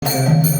Thank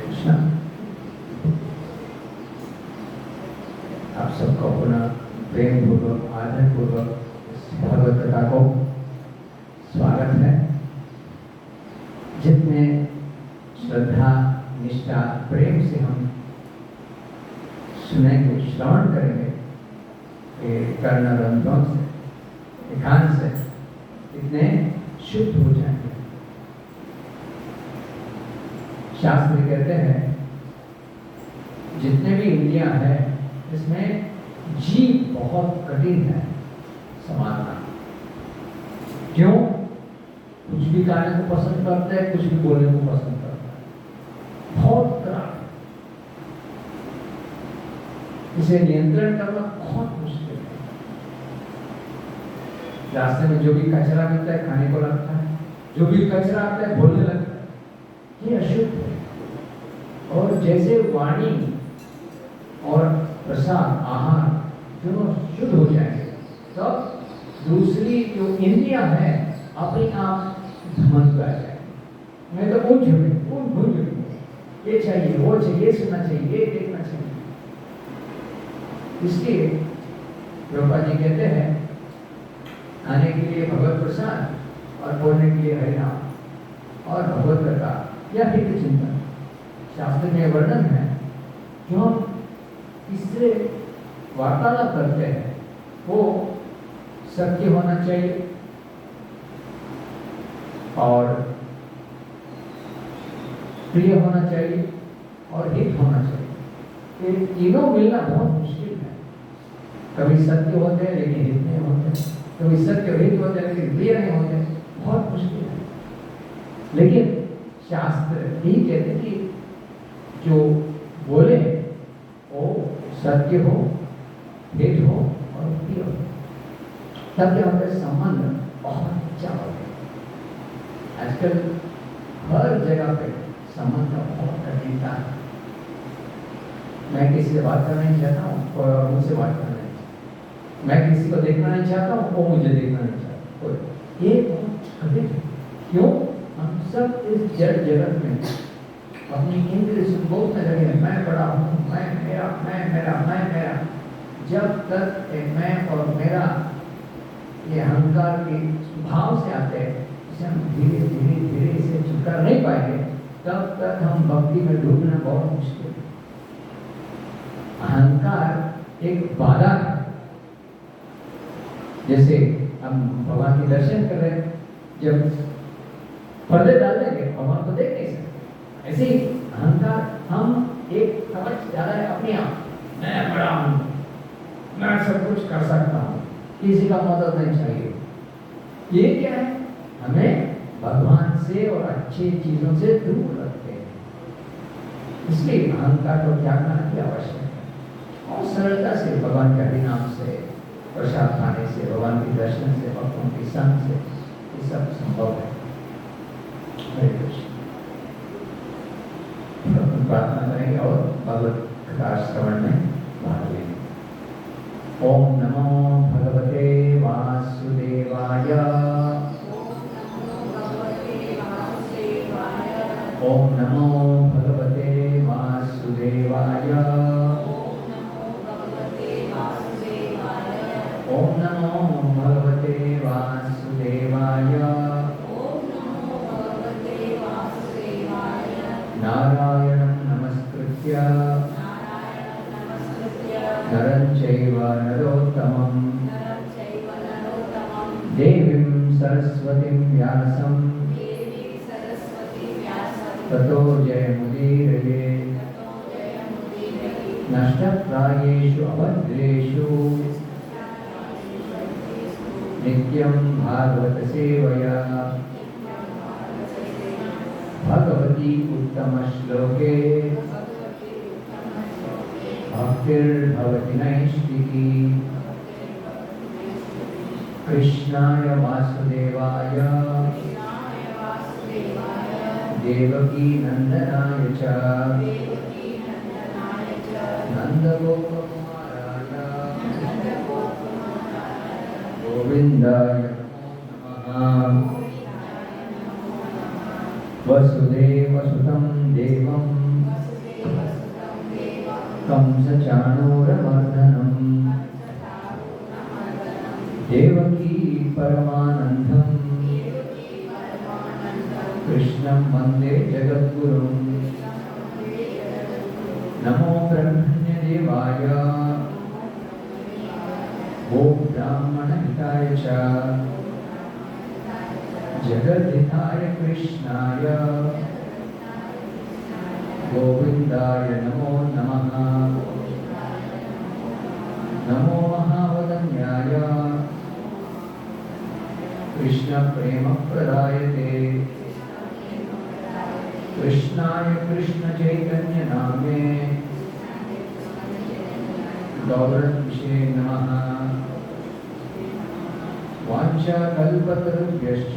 Krishna. आप सबको पुनः प्रेम पूर्वक आदर पूर्वक भगवत कथा को स्वागत है। जितने श्रद्धा निष्ठा प्रेम से हम सुनेंगे श्रवण करेंगे कर्ण रंध्रों से कान से इतने शुद्ध हो जाएंगे। शास्त्र कहते हैं जितने भी इंद्रियां हैं इसमें जीव बहुत कठिन है संभालना। क्यों? कुछ भी खाने को पसंद करते हैं, कुछ भी बोलने को पसंद करते हैं, बहुत खराब। इसे नियंत्रण करना बहुत मुश्किल है। रास्ते में जो भी कचरा मिलता है खाने को लगता है, जो भी कचरा आता है बोलने लगता है, ये अशुद्ध है। और जैसे वाणी और प्रसाद आहार दोनों शुद्ध हो जाएंगे तो दूसरी जो इंद्रियां हैं अपने आप धमक आ जाएंगे। मैं तो भूल ये चाहिए, वो चाहिए, सुनना चाहिए, ये देखना चाहिए। इसलिए प्रभुपाद जी कहते हैं खाने के लिए भगवत प्रसाद और बोलने के लिए हरिनाम और भगवत कथा या हित चिंतन। शास्त्र में वर्णन है जो हम इससे वार्तालाप करते हैं वो सत्य होना चाहिए और प्रिय होना चाहिए और हित होना चाहिए। ये तीनों मिलना बहुत मुश्किल है। कभी सत्य होते हैं लेकिन हित नहीं होते, कभी सत्य और हित होते हैं लेकिन प्रिय नहीं होते, बहुत मुश्किल है। लेकिन शास्त्र ही कहते हैं कि जो बोले वो सत्य हो, हित हो और प्रिय हो, तब क्या होता है संबंध बहुत अच्छा होता है। आजकल हर जगह पे संबंध का बहुत कठिनता है। मैं किसी से बात करना नहीं चाहता हूँ और मुझसे बात करना नहीं चाहता, मैं किसी को देखना नहीं चाहता हूँ वो मुझे देखना नहीं चाहता। ये बहुत कठिन है। क्यों? हम सब इस जड़ जगत में अपनी इंद्रिय सुबोध में लगे हैं। मैं बड़ा हूँ, मैं मेरा, मैं मेरा, मैं मेरा। जब तक मैं और मेरा ये अहंकार के भाव से आते हैं, इसे हम धीरे धीरे धीरे इसे छुटकार नहीं पाएंगे, तब तक हम भक्ति में डूबना बहुत मुश्किल है। अहंकार एक बाधा है। जैसे हम भगवान के दर्शन कर रहे हैं, जब पर्दे डाल देंगे भगवान को देख नहीं सकते। ऐसे ही अहंकार हम एक कवच डाला है अपने आप, मैं बड़ा हूँ, मैं सब कुछ कर सकता हूँ, किसी का मदद नहीं चाहिए। ये क्या है? हमें भगवान से और अच्छी चीजों से दूर रखते हैं। इसलिए अहंकार को त्यागना की आवश्यकता है और सरलता से भगवान के नाम से, प्रसाद खाने से, भगवान के दर्शन से, भक्तों के संग से ये सब संभव है। हरे कृष्ण। प्रार्थना करेंगे और भगवत कथा श्रवण में भाग लेंगे। ओम नमो भगवते वासुदेवाय। ओम नमो भगवते वासुदेवाय। ओम नमो भगवते वासुदेवाय। नारायणं नमस्कृत्य नरं चैव नरोत्तमं देवीं सरस्वतीं व्यासं ततो जयमुदीरये। नष्टप्रायेषु अभद्रेषु नित्यं भागवत सेवया भगवती उत्तम श्लोके भक्तिर्भवति नैष्टिकी। कृष्णाय वासुदेवाय देवकी नंदनाय च नंदगोपकुमाराय गोविंदाय नमः। वसुदेवसुतं देवं कंसचाणूरमर्दनम् देवकी परमानन्दम् कृष्णं वन्दे जगद्गुरुं नमो ब्रह्मण्यदेवाय गोब्राह्मणहिताय च जगद्धिताय कृष्णाय गोविन्दाय नमो नमः। नमो महावदन्याय कृष्णप्रेमप्रदायते कृष्णाय कृष्णचैतन्यनाम्ने गौरविषे नमः। वाञ्छाकल्पतरुभ्यश्च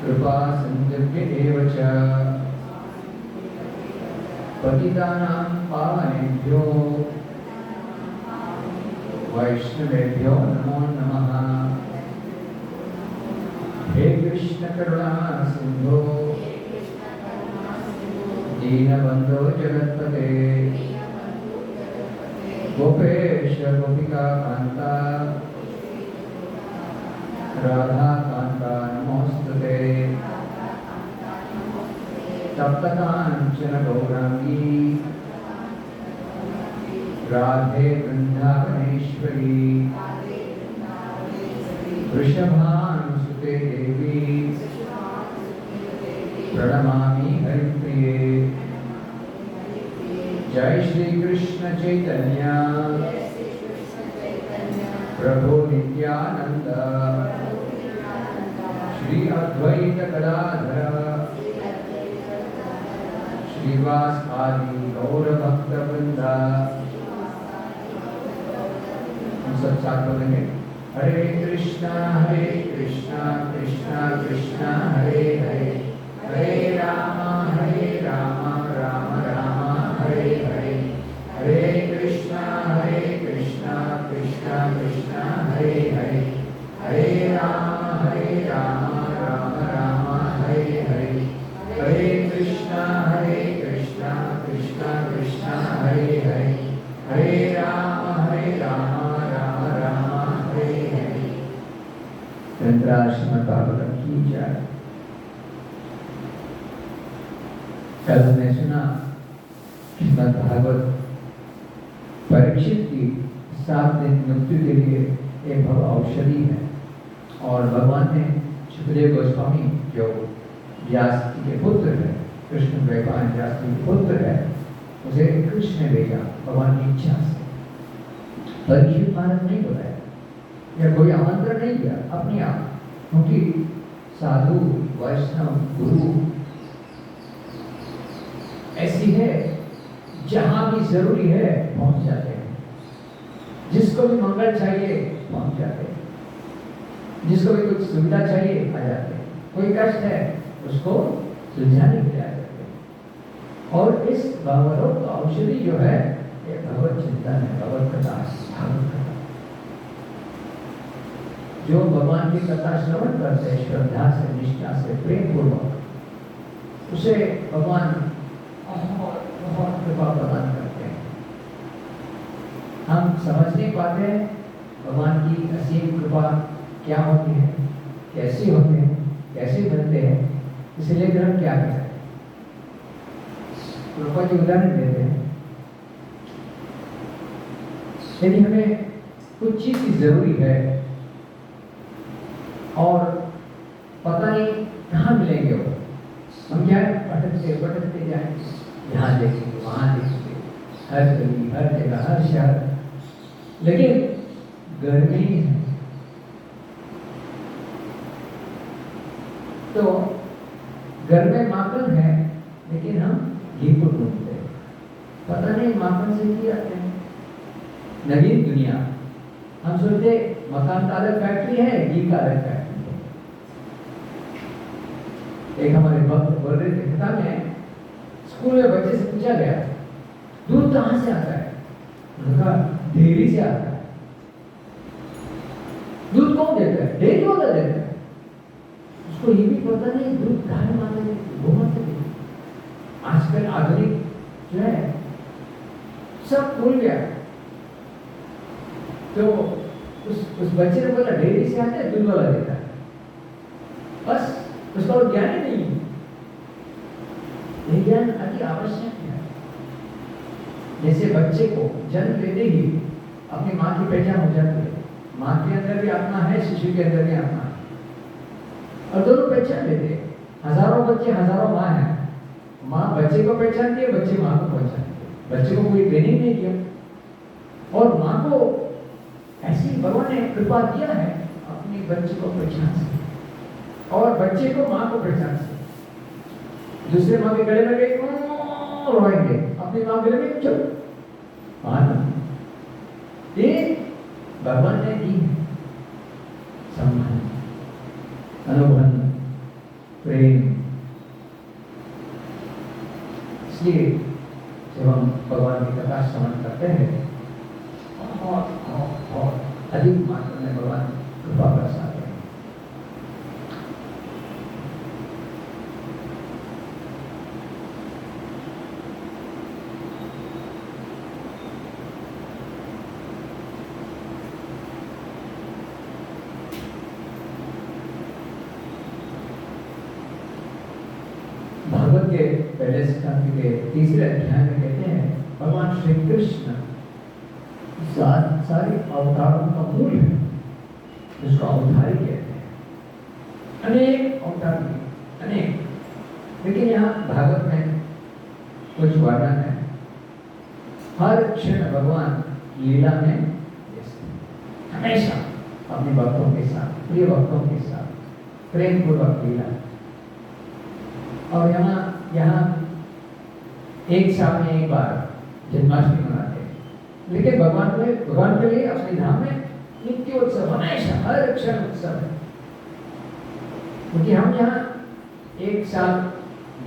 कृपासिन्धुभ्येव च पतितानां पावनेभ्यो वैष्णवेभ्यो नमो नमः। हे कृष्ण करुणा सिंधो दीनबंधो जगत्पते गोपेश गोपिका कांता राधा कांता नमोस्तुते। तप्त कांचन गौरांगी राधे वृंदावनेश्वरी वृषभानुसुते देवी प्रणमामि हरिप्रिये। जय श्री कृष्ण चैतन्य प्रभु नित्यानंद श्री अद्वैत गदाधर श्रीवास आदि गौर भक्त वृंदा। हम सब साथ बोलेंगे हरे कृष्णा कृष्णा कृष्णा हरे हरे हरे राम राम राम हरे हरे हरे कृष्णा कृष्णा कृष्णा हरे हरे हरे राम राम राम हरे हरे हरे कृष्णा कृष्णा कृष्णा हरे हरे हरे राम राम राम हरे हरे। श्रीमद् भागवतम की जय। कल हमने सुना श्रीमद् भागवत परीक्षित की 7 दिन मृत्यु के लिए एक भव औषधि है और भगवान ने सुखदेव गोस्वामी जो व्यास जी के पुत्र है, कृष्ण भगवान व्यास जी के पुत्र है, उसे कृष्ण ने भेजा भगवान की इच्छा से। परीक्षित महाराज नहीं बुलाया या कोई आमंत्रण नहीं दिया, अपने आप, क्योंकि साधु वैष्णव गुरु ऐसी है जहां भी जरूरी है पहुंच जाते हैं, जिसको भी मंगल चाहिए पहुंच जाते हैं, जिसको भी कुछ सुविधा चाहिए आ जाते हैं, कोई कष्ट है उसको सुलझाने के लिए आ जाते हैं। और इस भागवत औषधि जो है ये भगवत चिंतन है, भगवत कथा, भागवत कथा। जो भगवान की कथा श्रवण करते हैं श्रद्धा से, निष्ठा से, प्रेम पूर्वक, उसे भगवान बहुत कृपा प्रदान करते हैं। हम समझ नहीं पाते भगवान की असीम कृपा क्या होती है, कैसी होते हैं, कैसे बनते हैं, इसलिए हम क्या करें, कृपा के उदाहरण देते हैं। यदि हमें कुछ चीज की जरूरी है और पता नहीं कहाँ मिलेंगे वो, हम क्या भटकते जाएंगे, यहाँ देखेंगे वहाँ देखेंगे, हर गली हर जगह हर शहर, लेकिन गर्मी है तो घर में माखन है लेकिन हम घी को ढूंढते हैं, पता नहीं माखन से क्या आते हैं। नवीन दुनिया, हम सोचते मकान का अलग फैक्ट्री है, घी का अलग फैक्ट्री है। एक हमारे भक्त बोल रहे थे कथा में, स्कूल में बच्चे से पूछा गया दूध कहाँ से आता है, उनका डेयरी से आता है। दूध कौन देता है? डेयरी वाला देता है। उसको ये भी पता नहीं दूध गाय माता देती, गौ माता देती। आजकल आधुनिक जो है सब भूल गया। तो उस बच्चे ने बोला डेयरी से आते दूध वाला देता है, बस उसका और ज्ञान ही नहीं है। ये ज्ञान अति आवश्यक है। जैसे बच्चे को जन्म लेते ही अपनी माँ की पहचान हो जाती है, माँ के अंदर भी आत्मा है, शिशु के अंदर भी आत्मा है, और दोनों पहचान लेते हैं। हजारों बच्चे हजारों माँ है, माँ बच्चे को पहचानती है, बच्चे माँ को पहचानते हैं। बच्चे को कोई ट्रेनिंग नहीं किया, और माँ को ऐसी भगवान ने कृपा दिया है अपने बच्चे को पहचान से, और बच्चे को माँ को पहचान से। दूसरे माँ के गले में गए रोएंगे, अपनी माँ के गले में चुप। ये भगवान ने दी सम्मान, अनुभव, प्रेम। इसलिए जब हम भगवान की कथा श्रवण करते हैं, बहुत अधिक मात्रा में भगवान कृपा बरसाते हैं। भागवत के पहले स्कंद के तीसरे अध्याय में कहते हैं भगवान श्री कृष्ण सारे अवतारों का मूल है, जिसको अवतारी कहते हैं। अनेक अवतार किए, अनेक, लेकिन यहाँ भागवत में कुछ वर्णन है। हर क्षण भगवान लीला में व्यस्त हैं, हमेशा अपने भक्तों के साथ, प्रिय भक्तों के साथ प्रेम पूर्वक लीला। और यहाँ एक साल में एक बार जन्माष्टमी मनाते हैं, लेकिन भगवान के लिए अपने धाम में नित्य उत्सव, हमेशा हर क्षण उत्सव है। क्योंकि हम यहाँ एक साल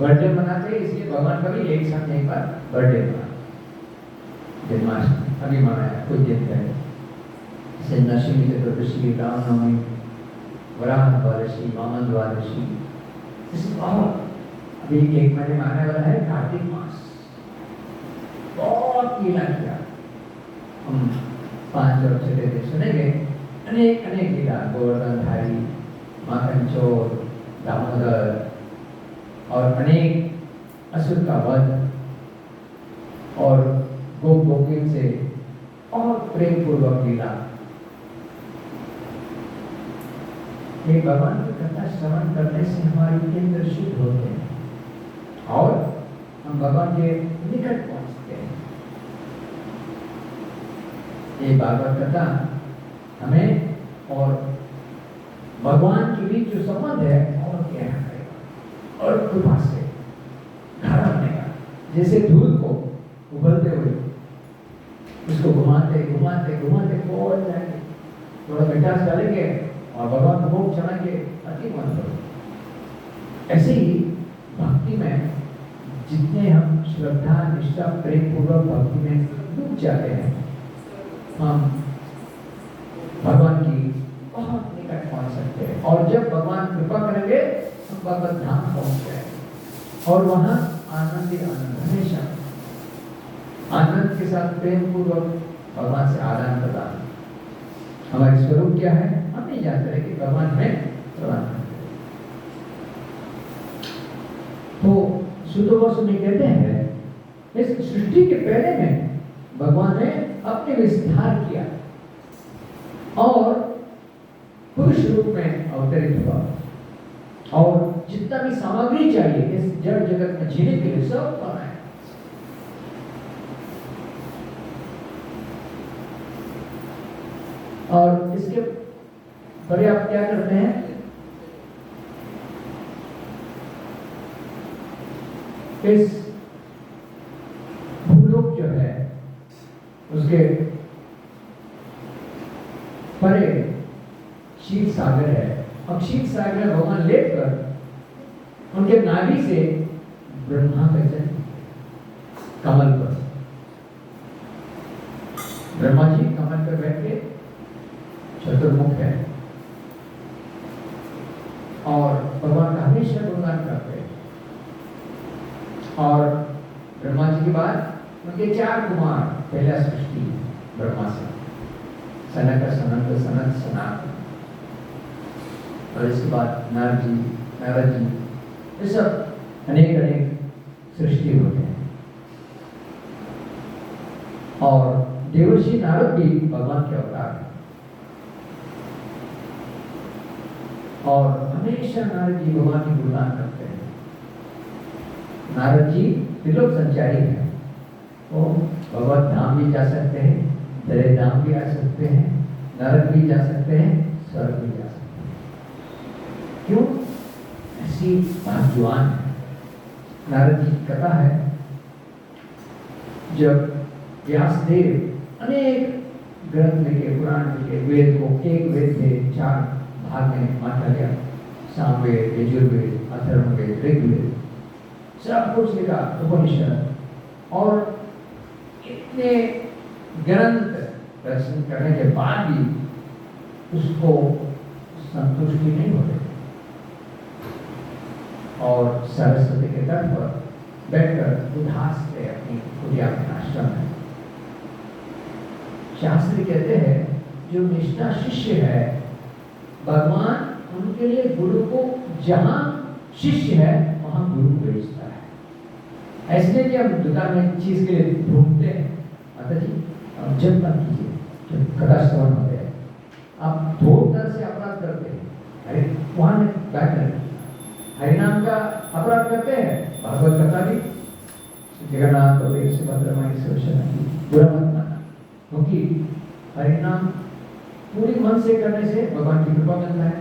बर्थडे मनाते हैं, इसलिए भगवान का भी एक साल में एक बार बर्थडे मनाते। जन्माष्टमी अभी मनाया कुछ दिन पहले, जैसे नरसिंह चतुर्दशी, रामनवमी, वराह द्वादशी, वामन द्वादशी, अभी एक महीने में आने वाला है कार्तिक मास। बहुत लीला किया, हम 5 और 6 दिन सुनेंगे। अनेक अनेक लीला, गोवर्धनधारी, माखन चोर, दामोदर, और अनेक असुर का वध, और गोपिन से और प्रेम पूर्वक लीला। ये भगवान की कथा श्रवण करने से हमारी इंद्र शुद्ध होते हैं और हम भगवान के निकट पहुंचते हैं। ये भागवत कथा हमें और भगवान के बीच जो संबंध है और गहरा करेगा, और कृपा से घड़ा बनेगा। जैसे दूध को उबलते हुए उसको घुमाते घुमाते घुमाते खोल जाएंगे, थोड़ा मिठास डालेंगे और भगवान को भोग चढ़ाएंगे, अति मन। ऐसे ही भक्ति में जितने हम श्रद्धा, निष्ठा, प्रेम पूर्वक भक्ति में डूब जाते हैं, हम भगवान की बहुत निकट पहुंच सकते हैं। और जब भगवान कृपा करेंगे हम भगवत धाम पहुंच जाएंगे, और वहां आनंद ही आनंद, हमेशा आनंद के साथ प्रेम पूर्वक भगवान से आदान प्रदान। हमारे स्वरूप क्या है हम नहीं जानते, लेकिन भगवान हमें प्रदान करते हैं। तो सुतोवासु में कहते हैं इस सृष्टि के पहले में भगवान ने अपने विस्तार किया और पुरुष रूप में अवतरित हुआ, और जितना भी सामग्री चाहिए इस जड़ जगत में जीने के लिए सब बनाया। और इसके परे आप क्या करते हैं, इस भूलोक जो है उसके परे क्षीर सागर है, और क्षीर सागर भगवान लेकर उनके नाभि से ब्रह्मा का जन्म कमल पर। ब्रह्मा जी कमल पर बैठ के चतुर्मुख है और भगवान का हमेशा गुणगान करते हैं। और ब्रह्मा जी के बाद उनके 4 कुमार, पहला सृष्टि ब्रह्मा से, सनक सनंद सनत सनातन, और इसके बाद नारद जी, ये सब अनेक सृष्टि होते हैं। और देवर्षि नारद भी भगवान के अवतार हैं, और हमेशा नारद जी भगवान की गुणगान करते हैं। नारद जी त्रिलोक संचारी हैं, वो भगवत धाम भी जा सकते हैं, दरे धाम भी आ सकते हैं, नरक भी जा सकते हैं, स्वर्ग भी जा सकते हैं। क्यों? ऐसी भाग्यवान है। नारद जी की कथा है, जब व्यासदेव अनेक ग्रंथ लिखे, पुराण लिखे, वेद को, एक वेद के 4 भाग में बांटा गया, सामवेद, यजुर्वेद, अथर्ववेद, ऋग्वेद, सब कुछ लिखा, उपनिषद, और इतने ग्रंथ रचना करने के बाद भी उसको संतुष्टि नहीं हो रही, और सरस्वती के तट पर बैठकर उदास थे अपनी कुटिया में, आश्रम में। शास्त्री कहते हैं, जो निष्ठा शिष्य है, भगवान उनके लिए गुरु को, जहां शिष्य है वहां गुरु भेजता है। ऐसे कि हम दुकान में चीज के लिए ढूंढते हैं, माता जी आप जब मत कीजिए, जब कथा श्रवण होते हैं, आप 2 तरह से अपराध करते हैं। अरे वहां बैठ हरिनाम का अपराध करते हैं, भागवत कथा भी, जगन्नाथ बलदेव सुभद्रा बुरा मत माना, क्योंकि हरिनाम पूरी मन से करने से भगवान की कृपा मिलता है,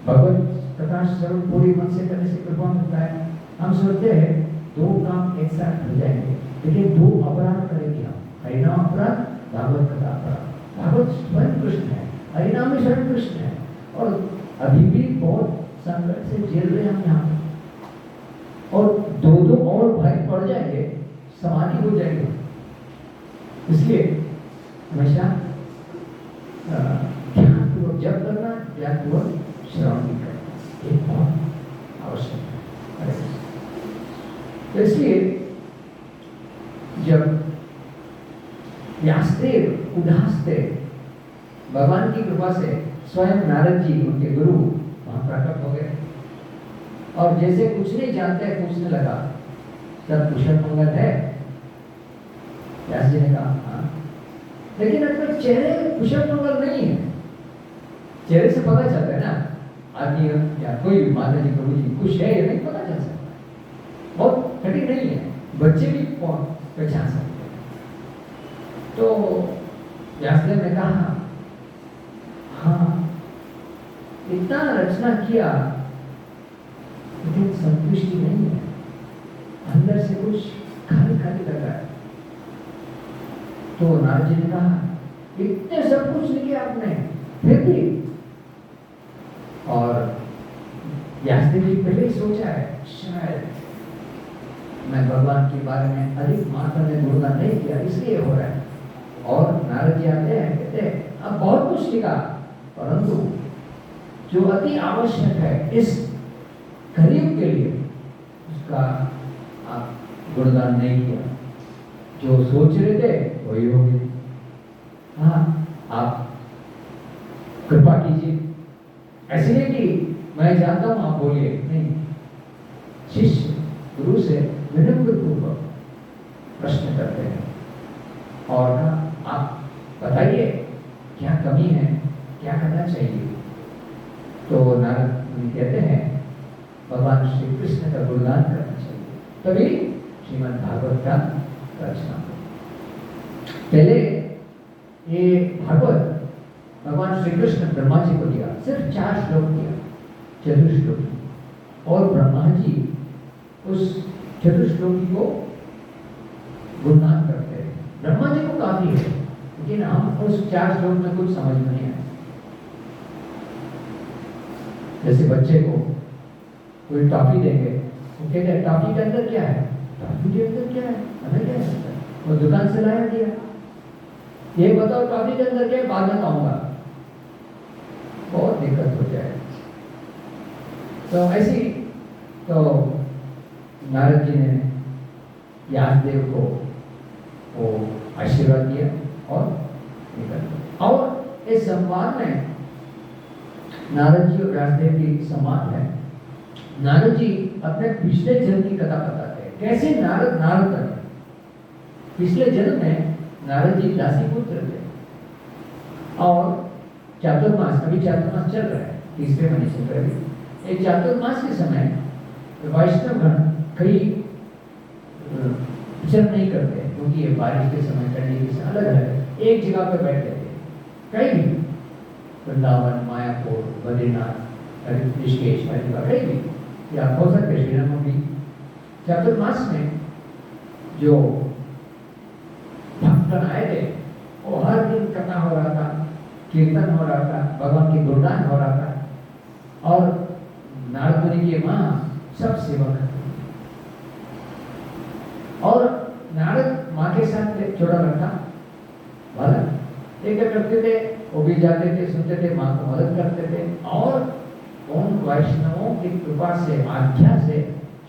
भगवत कथा श्रवण पूरी मन से करने से कृपा मिलता है। हम सोचते हैं 2 काम एक साथ हो जाएंगे, लेकिन 2 अपराध करेंगे हम, हरिनाम अपराध, भागवत कथा अपराध। भागवत स्वयं कृष्ण है, हरिनाम भी स्वयं कृष्ण है, और अभी भी बहुत संकट से झेल रहे हम यहाँ, और 2 और भाई पड़ जाएंगे, समाधि हो जाएंगे। इसलिए हमेशा ध्यानपूर्वक जप करना, ध्यानपूर्वक श्रवण भी करना, ये बहुत आवश्यक है। तो इसलिए जब व्यासदेव उदास थे, भगवान की कृपा से स्वयं नारद जी उनके गुरु वहां प्रकट हो गए, और जैसे कुछ नहीं जानते पूछने लगा, सब कुशल मंगल है? व्यास जी ने कहा हाँ, लेकिन अपने चेहरे कुशल मंगल नहीं है। चेहरे से पता चलता है ना, आदमी या कोई भी माता जी प्रभु जी कुछ है या नहीं पता चल सकता, बहुत कठिन नहीं है, बच्चे भी पहचान सकते हैं। तो व्यासदेव ने कहा हाँ, इतना रचना किया लेकिन संतुष्टि नहीं है, अंदर से कुछ खाली खाली लग रहा है। तो नारद जी ने कहा इतने सब कुछ लिखे आपने, फिर भी, और व्यासदेव जी पहले ही सोचा है शायद मैं भगवान के बारे में अधिक मात्रा में गुणगान नहीं किया, इसलिए हो रहा है। और नारद जी आते हैं, कहते हैं अब बहुत कुछ लिखा, परंतु जो अति आवश्यक है इस कलयुग के लिए, उसका आप गुणगान नहीं किया। जो सोच रहे थे वही हो गए। हाँ, आप कृपा कीजिए, ऐसे नहीं कि मैं जानता हूं आप बोलिए, नहीं। शिष्य गुरु से विनम्र पूर्वक प्रश्न करते हैं, और आप बताइए क्या कमी है, क्या करना चाहिए। तो नारद कहते हैं भगवान श्री कृष्ण का गुणगान करना चाहिए, तभी श्रीमद् भागवत का रचना हो। पहले ये भागवत भगवान श्री कृष्ण ब्रह्मा जी को दिया, सिर्फ 4 श्लोक दिया, चतुश्लोकी, और ब्रह्मा जी उस चतुश्लोकी को गुणगान करते हैं। ब्रह्मा जी को काफी है, लेकिन हम उस 4 श्लोक में कुछ समझ में नहीं आया। जैसे बच्चे को कोई टॉफी देंगे, वो कहते हैं टॉफी के अंदर क्या है, टॉफी के अंदर क्या है, हमें क्या है, वो दुकान से लाया दिया, ये बताओ टॉफी के अंदर क्या है, बाद में कहूंगा, बहुत दिक्कत हो जाए। तो ऐसी तो नारद जी ने व्यासदेव को वो आशीर्वाद दिया और निकल गए। और इस संवाद में नारद जी और व्यासदेव की संवाद है। नारद जी अपने पिछले जन्म की कथा बताते हैं, कैसे नारद बने। पिछले जन्म में नारद जी दासी पुत्र थे और चातुर्मास, अभी चातुर्मास चल रहा है, तीसरे महीने चल रहा है। एक चातुर्मास के समय वैष्णवगण कई विचरण नहीं करते क्योंकि ये बारिश के समय, ठंडी के समय अलग अलग एक जगह पर बैठते थे। कहीं भी वृंदावन, मायापुर, बद्रीनाथ, ऋषिकेश, हरिद्वार, कहीं भी या हो सकते श्रीराम भी। चातुर्मास में जो भक्तगण आए थे वो हर दिन कथा हो रहा था, कीर्तन हो रहा था, भगवान की गुणगान हो रहा था और नारद मुनि की माँ सब सेवा करती थी। और नारद माँ के साथ छोटा लड़का बालक ये क्या करते थे, वो भी जाते थे, सुनते थे, माँ को मदद करते थे और उन वैष्णवों की कृपा से, आज्ञा से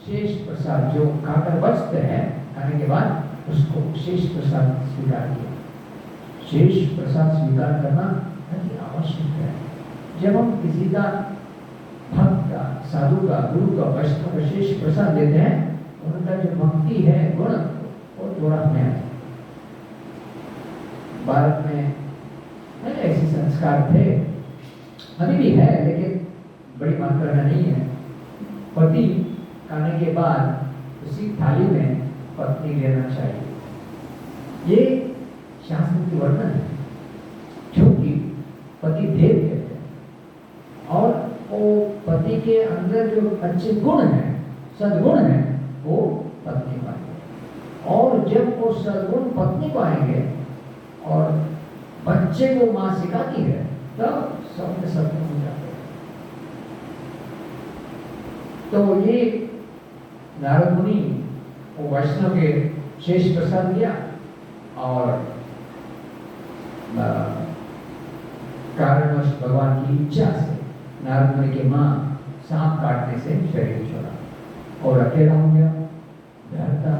शेष प्रसाद जो खाकर बचते हैं, खाने के बाद उसको शेष प्रसाद स्वीकार किया। शेष प्रसाद स्वीकार करना अति आवश्यक है। जब हम किसी का भक्त का, साधु का, गुरु का, वैष्णव का शेष प्रसाद देते हैं, उनका जो भक्ति है, गुण, वो थोड़ा हमें आता है। भारत में ऐसे संस्कार थे, अभी भी है, लेकिन बड़ी मात्रा में नहीं है। पति खाने के बाद उसी थाली में पत्नी लेना चाहिए, ये शास्त्र की वर्णन है, क्योंकि पति देव कहते हैं और वो पति के अंदर जो अच्छे गुण हैं, सद्गुण हैं, वो पत्नी को आएंगे और जब वो सद्गुण पत्नी को आएंगे और बच्चे को माँ सिखाती है, तब सब सद्गुण हो जाते हैं। तो ये नारद मुनि वो वैष्णव के शेष प्रसाद दिया और कारणवश भगवान की इच्छा से नारद मुनि की माँ सांप काटने से शरीर छोड़ा और अकेला हो गया, डरता।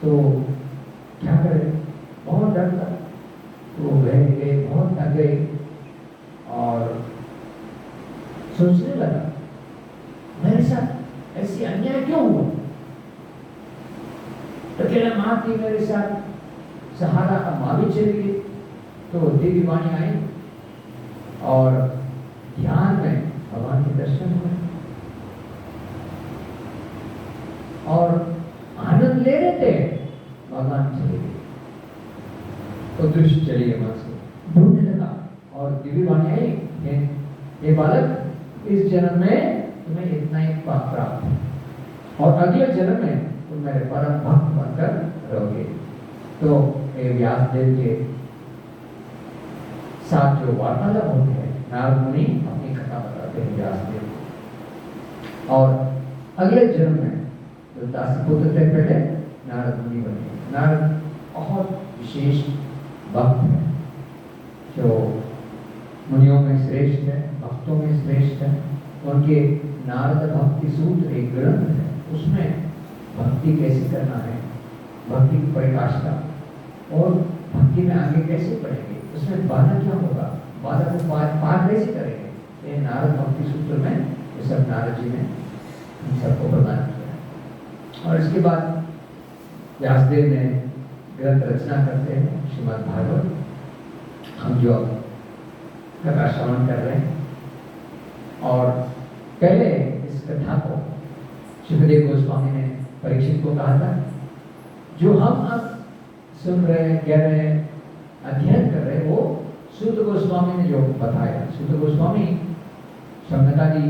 तो क्या करे, बहुत डरता। तो गए बहुत थक गए और सोचने लगा, मेरे साथ ऐसी अन्याय क्यों हुआ। अकेला माँ थी मेरे साथ, सहारा का माँ भी चली गई। तो देवी वाणी आई और ध्यान में भगवान के दर्शन हुए और आनंद ले रहे थे, भगवान चले गए। तो दृश्य चली गई, माँ से ढूंढने लगा और देवी वाणी आई, ये बालक, इस जन्म में तुम्हें इतना ही पाप प्राप्त है और अगले जन्म में तुम मेरे परम भक्त बनकर रहोगे। तो व्यासदेव के साथ जो वार्तालाप होते हैं, नारद मुनि अपनी कथा बताते हैं व्यासदेव और अगले जन्म में जो दासी पुत्र थे पहले नारद मुनि बने। नारद बहुत विशेष भक्त है, जो मुनियों में श्रेष्ठ है, भक्तों में श्रेष्ठ है। उनके नारद भक्ति सूत्र एक ग्रंथ है, उसमें भक्ति कैसे करना है, भक्ति की परिभाषा और भक्ति में आगे कैसे बढ़ेंगे, उसमें बाधा क्या होगा, बाधा को पार कैसे करेंगे, ये नारद भक्ति सूत्र में ये सब नारद जी ने इन सबको प्रदान किया। और इसके बाद व्यासदेव ने ग्रंथ रचना करते हैं श्रीमद् भागवत, हम जो कथा श्रवण कर रहे हैं। और पहले इस कथा को सुखदेव गोस्वामी ने परीक्षित को कहा था, जो हम अब सुन रहे हैं, कह रहे हैं, अध्ययन कर रहे हैं, वो सूत गोस्वामी ने जो बताया। सूत गोस्वामी शौनकादि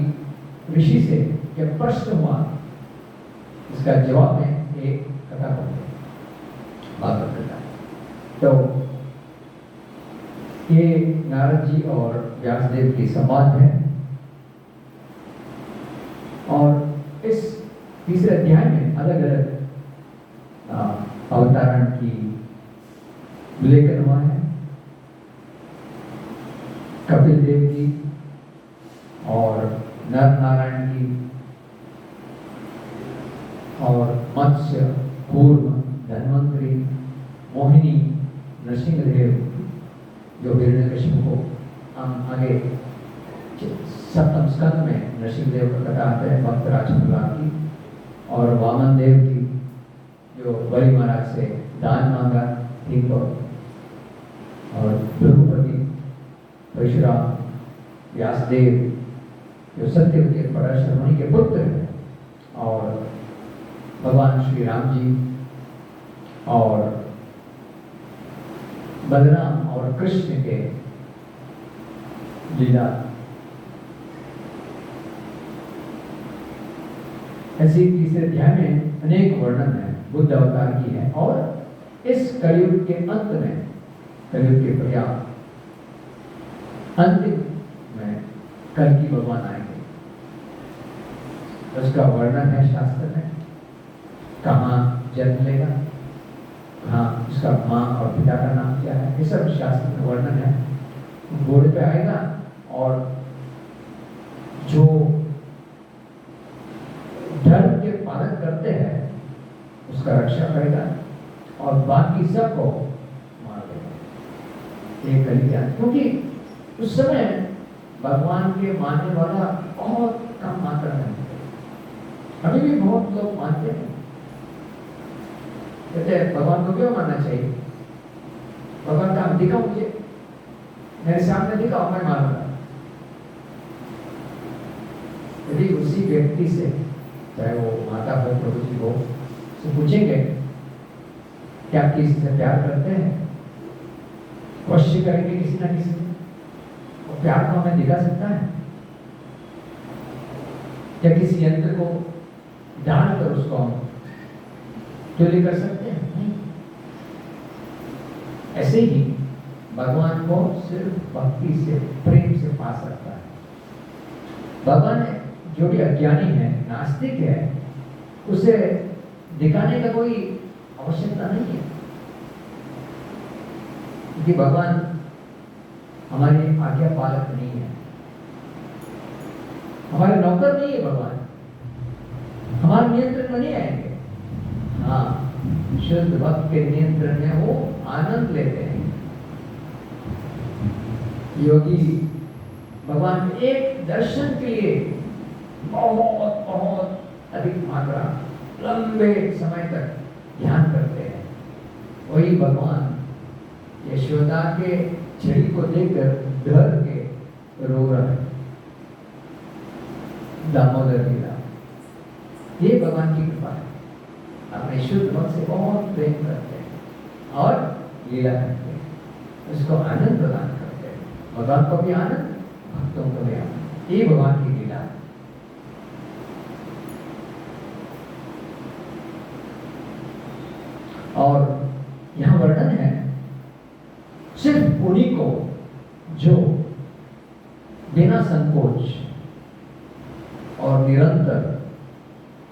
ऋषि से जब प्रश्न हुआ, इसका जवाब में एक कथा बोलते हैं, भागवत कथा। तो ये नारद जी और व्यासदेव की संवाद है और इस तीसरे अध्याय में अलग अलग अवतारण की उल्लेखन हुआ है। कपिल देव की और नर नारायण की और मत्स्य, कूर्म, धन्वंतरी, मोहिनी, नरसिंहदेव, जो हिरण्यकशिपु को हम आगे सप्तम स्कंद में नरसिंहदेव का कथा आते हैं भक्त राजकुमार की, और वामन देव की जो बलि महाराज से दान मांगा ठीक, और भृगुपति, परशुराम, व्यासदेव जो सत्यवती के पराशर के पुत्र हैं, और भगवान श्री राम जी और बलराम और कृष्ण के लीला। ऐसी तीसरे अध्याय में अनेक वर्णन है बुद्ध अवतार की है, और इस कलयुग के अंत में, कलयुग के पर्याप्त अंतिम में कल की भगवान आएंगे, उसका वर्णन है शास्त्र में, कहाँ जन्म लेगा, कहाँ उसका माँ और पिता का नाम क्या है, ये सब शास्त्र में वर्णन है। घोड़े पे आएगा और जो धर्म के पालन करते हैं उसका रक्षा करेगा, और बाकी सबको मार देगा। ये कलिया, क्योंकि उस समय भगवान के मानने वाला बहुत कम मात्रा में है। अभी भी बहुत लोग मानते हैं, कहते हैं भगवान को क्यों मानना चाहिए, भगवान का दिखाओ मुझे, मेरे सामने दिखाओ, मैं मानूंगा। यदि उसी व्यक्ति से, चाहे वो माता हो, प्रभु जी हो, से पूछेंगे क्या किसी से प्यार करते हैं, क्वेश्चन करेंगे किसी ना किसी, और प्यार को हमें दिखा सकता है क्या? किसी यंत्र को डाल कर उसको हम चोरी कर सकते हैं? नहीं। ऐसे ही भगवान को सिर्फ भक्ति से, प्रेम से पा सकता है। भगवान जो भी अज्ञानी है, नास्तिक है, उसे दिखाने का कोई आवश्यकता नहीं है, क्योंकि भगवान हमारी आज्ञा पालक नहीं है, हमारे नौकर नहीं है भगवान, हमारे नियंत्रण में नहीं आएंगे। हाँ, शुद्ध भक्त के नियंत्रण में वो आनंद लेते हैं। योगी भगवान के एक दर्शन के लिए बहुत बहुत अधिक मात्रा, लंबे समय तक ध्यान करते हैं। वही भगवान यशोदा के छड़ी को देखकर डर के रो रहा है, दामोदर लीला। ये भगवान की कृपा है, अपने शुद्ध भक्त से बहुत प्रेम करते हैं और लीला करते हैं, उसको आनंद प्रदान करते हैं। भगवान को भी आनंद, भक्तों को भी आनंद, ये भगवान की लीला है। और यहां वर्णन है सिर्फ उन्हीं को जो बिना संकोच और निरंतर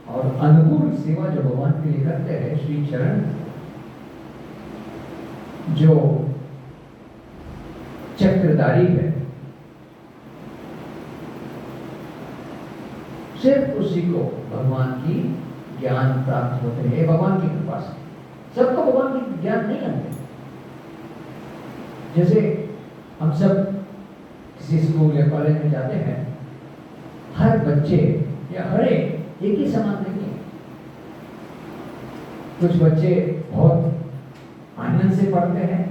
और अनुकूल सेवा जो भगवान के लिए करते हैं, श्री चरण जो चक्रधारी है, सिर्फ उसी को भगवान की ज्ञान प्राप्त होते हैं, भगवान की कृपा से। सबको भगवान की ज्ञान नहीं आते। जैसे हम सब किसी स्कूल या कॉलेज में जाते हैं, हर बच्चे या हर एक ही समान नहीं है। कुछ बच्चे बहुत आनंद से पढ़ते हैं,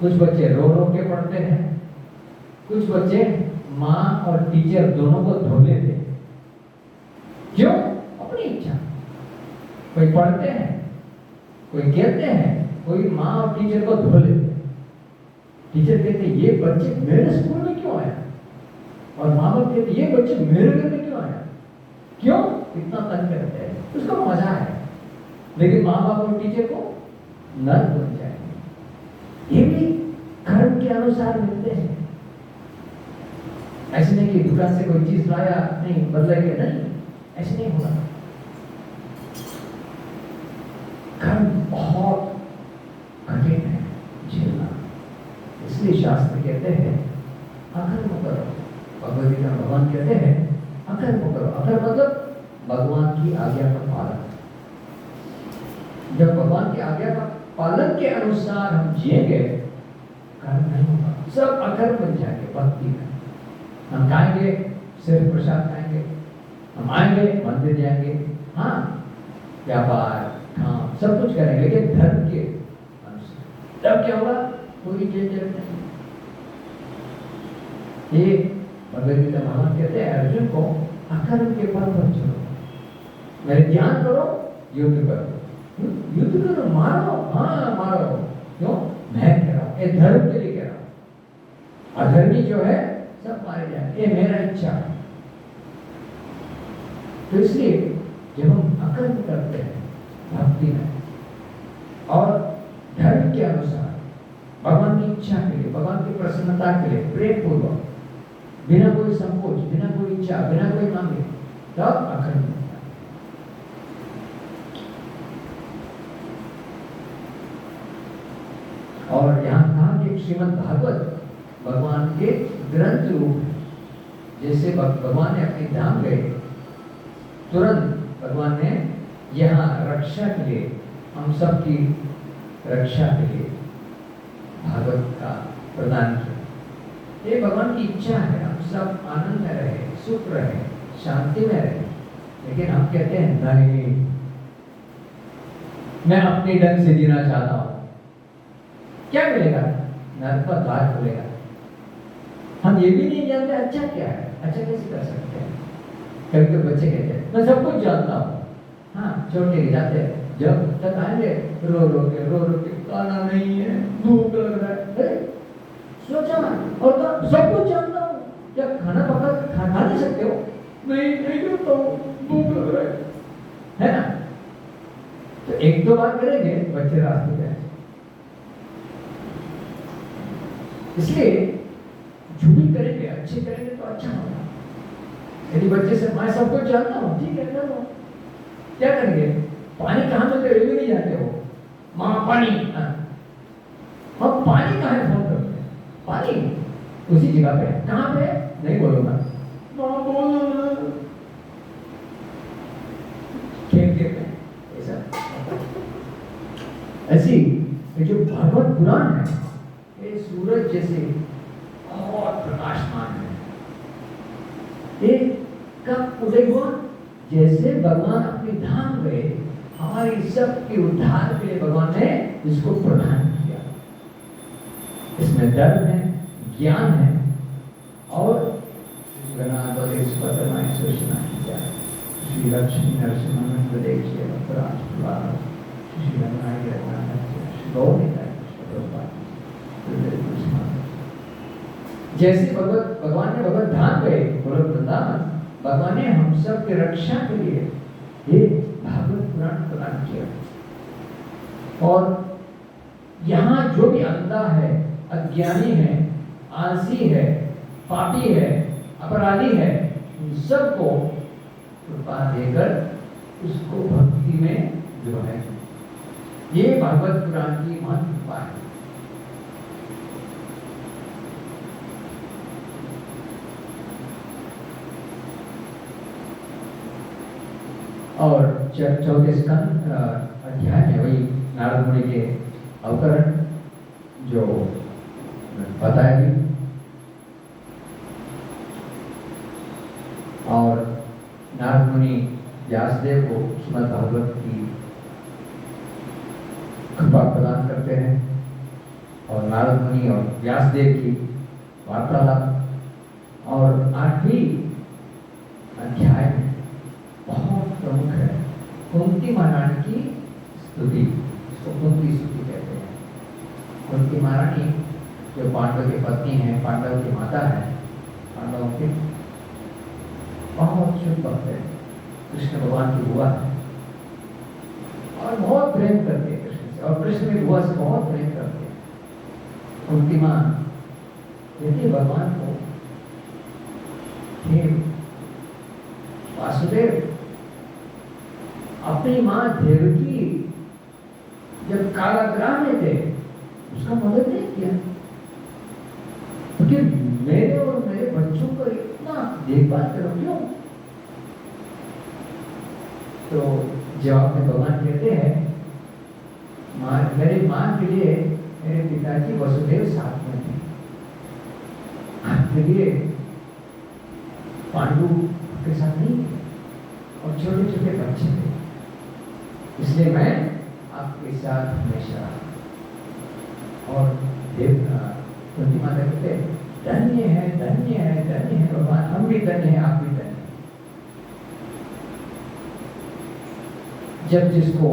कुछ बच्चे रो रो के पढ़ते हैं, कुछ बच्चे माँ और टीचर दोनों को धो लेते हैं। क्यों? अपनी इच्छा। कोई पढ़ते हैं, कोई कहते हैं, कोई माँ और टीचर को धो लेते हैं। टीचर कहते हैं ये बच्चे मेरे स्कूल में क्यों आया, और माँ बाप कहते ये बच्चे मेरे घर में क्यों आया। क्यों? इतना तंग करते हैं, उसको मजा है, लेकिन माँ बाप और टीचर को नर्क बन जाएंगे। ये भी कर्म के अनुसार मिलते हैं। ऐसे नहीं कि दुकान से कोई चीज लाया नहीं बदलेंगे, नहीं, ऐसे नहीं होगा। कर्म बहुत कठिन है झेलना, इसलिए शास्त्र कहते हैं अकर्म करो। भगवद गीता भगवान कहते हैं अकर्म करो। अकर्म मतलब भगवान की आज्ञा का पालन। जब भगवान की आज्ञा का पालन के अनुसार हम जिएंगे, कर्म नहीं होगा, सब अकर्म बन जाएंगे भक्ति में। हम खाएंगे, सिर्फ प्रसाद खाएंगे, हम आएंगे, मंदिर जाएंगे, हाँ व्यापार, काम, सब कुछ करेंगे, लेकिन धर्म के अनुसार। तब क्या होगा? कोई झंझट नहीं। ये भगवद गीता भगवान कहते हैं अर्जुन को, अकर्म के पद पर चलो, मेरे ध्यान करो, युद्ध करो, युद्ध करो, मारो, हाँ मारो। क्यों? मैं कह रहा हूं, ये धर्म के लिए कह रहा हूं। अधर्मी जो है सब मारे जाए, ये मेरा इच्छा है। तो इसलिए जब हम अकर्म करते हैं भक्ति में और धर्म के अनुसार, भगवान की इच्छा के लिए, भगवान की प्रसन्नता के लिए, प्रेम पूर्वक, बिना कोई संकोच, बिना कोई इच्छा, बिना कोई मांगे, तब अकर्म होता है। और यहाँ कहा कि श्रीमद् भागवत भगवान के ग्रंथ रूप है। जैसे भगवान ने अपने धाम गए, तुरंत भगवान ने यहाँ रक्षा के लिए, हम सब की रक्षा के लिए भागवत का प्रदान किया। ये भगवान की इच्छा है, हम सब आनंद में रहे, सुख रहे, शांति में रहे। लेकिन हम कहते हैं नहीं, मैं अपने ढंग से जीना चाहता हूं। क्या मिलेगा? नरक का द्वार खुलेगा। हम ये भी नहीं जानते अच्छा क्या है, अच्छा कैसे कर सकते हैं। कभी कभी बच्चे कहते हैं मैं सब कुछ जानता हूँ, हाँ छोटे के जाते हैं, जब तक आएंगे रो रो के खाना नहीं है, भूख लग रहा है। सोचा और तो सब कुछ जानता हूँ, क्या खाना पका खा नहीं सकते हो? नहीं करता हूँ, भूख लग रहा है ना? तो एक दो बार करेंगे बच्चे रास्ते पे। इसलिए जो भी करेंगे अच्छे करेंगे तो अच्छा होगा। यदि बच्चे से मैं सब कुछ जानता हूँ, ठीक है करो, क्या करेंगे? पानी कहाँ मिलते है भी नहीं जानते हो, माँ पानी, हम पानी कहाँ है? फोन करते हैं पानी उसी जगह पे है, कहाँ पे? नहीं बोलूंगा, माँ बोलो खेल में ऐसा। ऐसी जो भागवत पुराण है, ये सूरज जैसे बहुत प्रकाशमान है। ये कब उदय हुआ? जैसे भगवान अपने धाम गए, हमारी सबके उद्धार के लिए भगवान ने इसको प्रदान किया। इसमें धर्म है, ज्ञान है और श्री लक्ष्मी नरसिंह देव से जैसे भगवान ने भगवत धाम गए गोलोक वृंदावन, भगवान ने हम सब की रक्षा के लिए ये भागवत पुराण प्रदान किया। और यहाँ जो भी अंधा है, अज्ञानी है, आलसी है, पापी है, अपराधी है, उन सबको कृपा देकर उसको भक्ति में जोड़े। ये भागवत पुराण की महत्वता है। और चौथे स्कंद अध्याय में वही नारद मुनि के अवतरण जो बताया भी, और नारद मुनि व्यासदेव को श्रीमद् भागवत की कृपा प्रदान करते हैं और नारद मुनि और व्यासदेव की वार्तालाप। और 8वीं अध्याय में बहुत प्रमुख है कुंती महारानी की स्तुति, इसको कुंती स्तुति कहते हैं। कुंती महारानी जो पांडव की पत्नी है, पांडव की माता है, पांडवों की बहुत शुभ भक्त है, कृष्ण भगवान की बुआ है और बहुत प्रेम करते हैं कृष्ण से, और कृष्ण की बुआ से बहुत प्रेम करते हैं। कुंती माँ यदि भगवान को हे वासुदेव, अपनी माँ देवकी जब कारागृह में थे उसका मदद नहीं किया, क्योंकि मेरे और मेरे बच्चों को इतना देखभाल करो क्यों? तो जवाब में भगवान कहते हैं मेरी माँ के लिए मेरे पिताजी वसुदेव साथ में थे, आपके लिए पांडु के साथ नहीं थे और छोटे छोटे बच्चे थे, इसलिए मैं आपके साथ हमेशा। और कुंती माता कहते धन्य है धन्य है धन्य है भगवान, हम भी धन्य है, आप भी धन्य। जब जिसको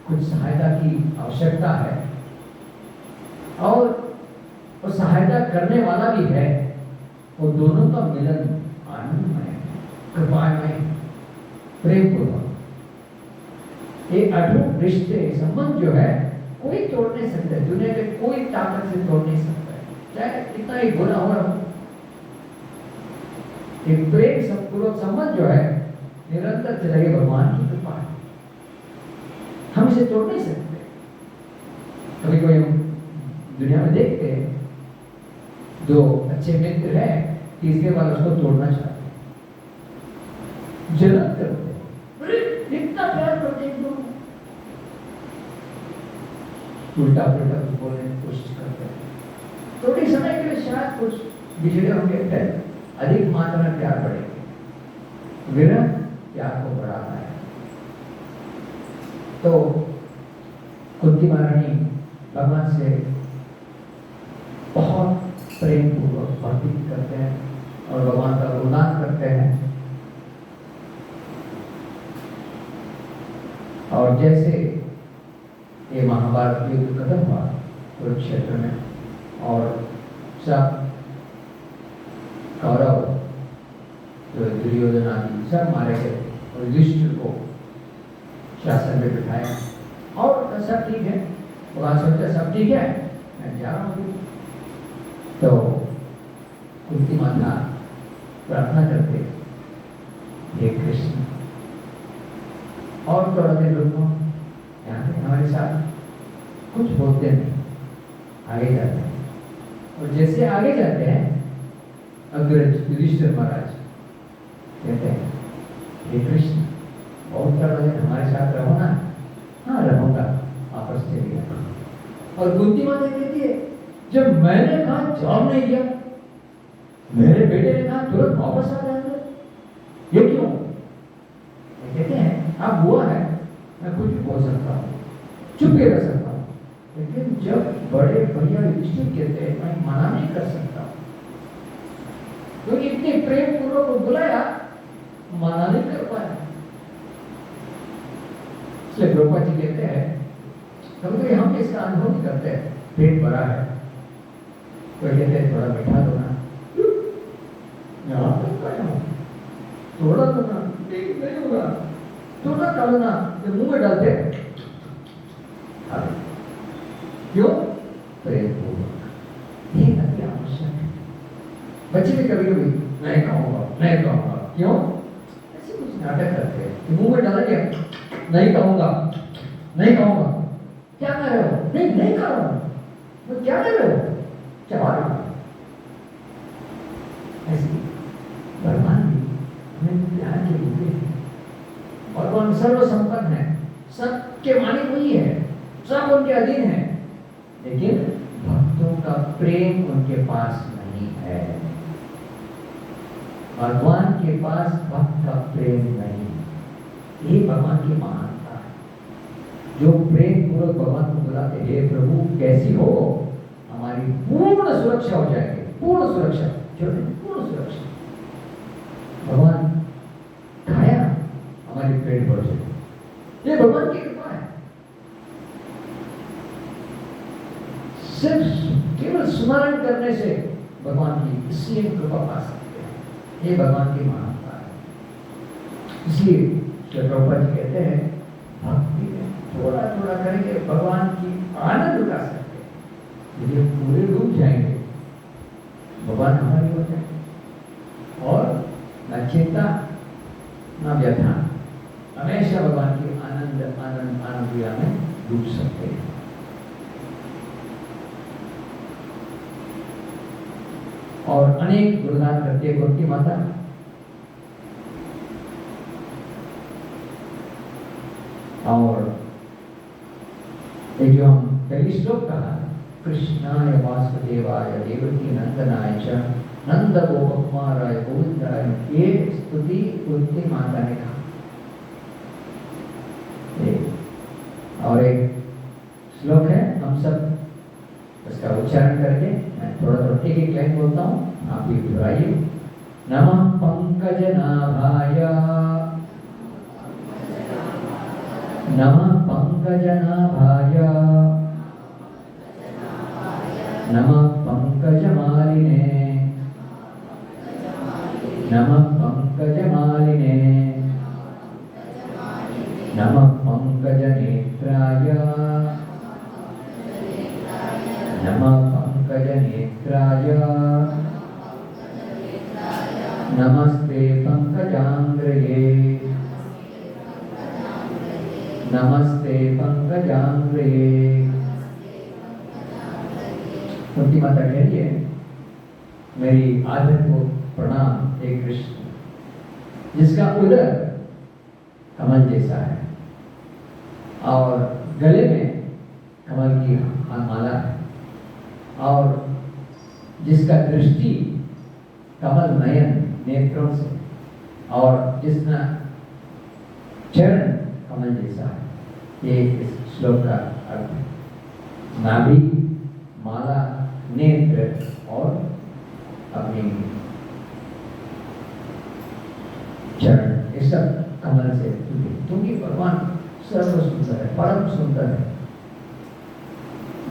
कुछ सहायता की आवश्यकता है और वो सहायता करने वाला भी है, वो दोनों का मिलन आनंदमय, कृपामय, प्रेमपूर्वक, ये अटूट रिश्ते संबंध जो है कोई तोड़ नहीं सकता, दुनिया में कोई ताकत से तोड़ नहीं सकता है, चाहे कितना ही बुरा हो रहा हो। एक प्रेम पूर्वक संबंध जो है निरंतर चलेगी, भगवान की कृपा है, हम इसे तोड़ नहीं सकते। कभी कोई हम दुनिया में देखते हैं दो अच्छे मित्र है, तीसरे बार उसको तोड़ना चाहते हैं, जलन करते हैं, अरे इतना प्यार करते हैं, उल्टा पुल्टा कुछ बोलने की कोशिश करते हैं, थोड़ी समय के लिए शायद कुछ बिछड़े होंगे, फिर अधिक मात्रा में प्यार बढ़ेगा, विरह प्यार को बढ़ाता है। तो कुंती महारानी भगवान से बहुत प्रेम पूर्वक भक्ति करते हैं और भगवान का गुणगान करते हैं। और जैसे ये महाभारत युद्ध खत्म हुआ कुरुक्षेत्र में और सब कौरव जो दुर्योधन आदि सब मारे गए और युधिष्ठिर को शासन में बिठाया और सब ठीक है, भगवान सोचते सब ठीक है, मैं जा रहा हूँ। तो कुंती माता प्रार्थना करते, हे कृष्ण, और थोड़ा देर रुको, यहाँ पे हमारे साथ कुछ बोलते नहीं, आगे जाते हैं। और जैसे आगे जाते हैं अग्रज युधिष्ठिर महाराज कहते हैं, हे कृष्ण, बहुत थोड़ा देर हमारे साथ रहो ना। हाँ रहूंगा, वापस चले गया। और कुंती माता कहती है, जब मैंने कहा जवाब नहीं दिया, मेरे बेटे ने कहा तुरंत वापस आ जाएंगे, ये क्यों? कहते हैं अब हुआ है, मैं कुछ भी बोल सकता हूँ, चुप भी रह सकता हूँ, लेकिन जब बड़े भैया युधिष्ठिर कहते हैं मैं मना नहीं कर सकता, क्योंकि इतने प्रेम पूर्वक बुलाया, मना नहीं कर पाया। इसलिए द्रौपदी जी कहते हैं कभी हम इसका अनुभव नहीं करते, पेट भरा है तो कहते हैं थोड़ा बैठा दो ना, यहाँ थोड़ा दो ना, नहीं होगा, थोड़ा डालो ना, तो मुंह में डालते क्यों? प्रेम पूर्वक, ये अति आवश्यक है। बच्चे भी कभी कभी नहीं कहूँगा, क्यों? ऐसे कुछ नाटक करते हैं कि मुंह में डालेंगे, नहीं कहूँगा, क्या कर रहे हो? नहीं कर रहा हूँ, तो क्या कर रहे हो? चबा रहा हूँ। ऐसे भगवान भी हमें प्यार के रूप में, भगवान सर्वसंपन्न है, सबके मालिक वही है, सब उनके अधीन है, लेकिन भक्तों का प्रेम उनके पास नहीं है। भगवान के पास भक्त का प्रेम नहीं, ये भगवान की महानता है। जो प्रेम पूर्वक भगवान को बुलाते, हे प्रभु कैसी हो, हमारी पूर्ण सुरक्षा हो जाएगी, पूर्ण सुरक्षा, पूर्ण सुरक्षा। भगवान खाया, हमारी पेट भर जाए, ये भगवान की कृपा है। सिर्फ केवल स्मरण करने से भगवान की इसलिए कृपा पा सकते हैं, ये भगवान की महानता है। इसलिए द्रौपदी जी कहते हैं भक्ति में थोड़ा थोड़ा करेंगे भगवान की आनंद उठा सकते हैं, यदि पूरे डूब जाएंगे भगवान हमारी हो जाए और न चिंता न व्यथा, हमेशा भगवान की आनंद आनंद आनंद में डूब सकते हैं। और अनेक गुणगान करती है कुंती माता। और ये जो हम पहली श्लोक कहा, कृष्णाय वासुदेवाय देवकी नंदनाय च नंद गोपकुमाराय गोविंदाय, ये स्तुति कुंती माता ने कहा। और एक श्लोक है, हम सब उसका उच्चारण करके, मैं थोड़ा थोड़ा एक एक लाइन बोलता हूँ, आप भी दोहराइए। नमः पंकजनाभाय, नमः पंकजनाभाय, नमः पंकजमालिने, नमः पंकजमालिने, नमः पंकजनेत्राय, नमः पंकजनेत्राय, नमस्ते पंकजांग्रये, नमस्ते पंकजांग्रये। कुंती माता कह रही है, मेरी आदर को प्रणाम हे कृष्ण, जिसका उदर कमल जैसा है और गले में कमल की माला है, और जिसका दृष्टि कमल नयन नेत्रों से, और जिसका चरण कमल जैसा है। ये इस श्लोक का अर्थ है। नाभि, माला, नेत्र और अपनी चरण, ये सब कमल से क्योंकि भगवान सर्व सुंदर है, परम सुंदर है।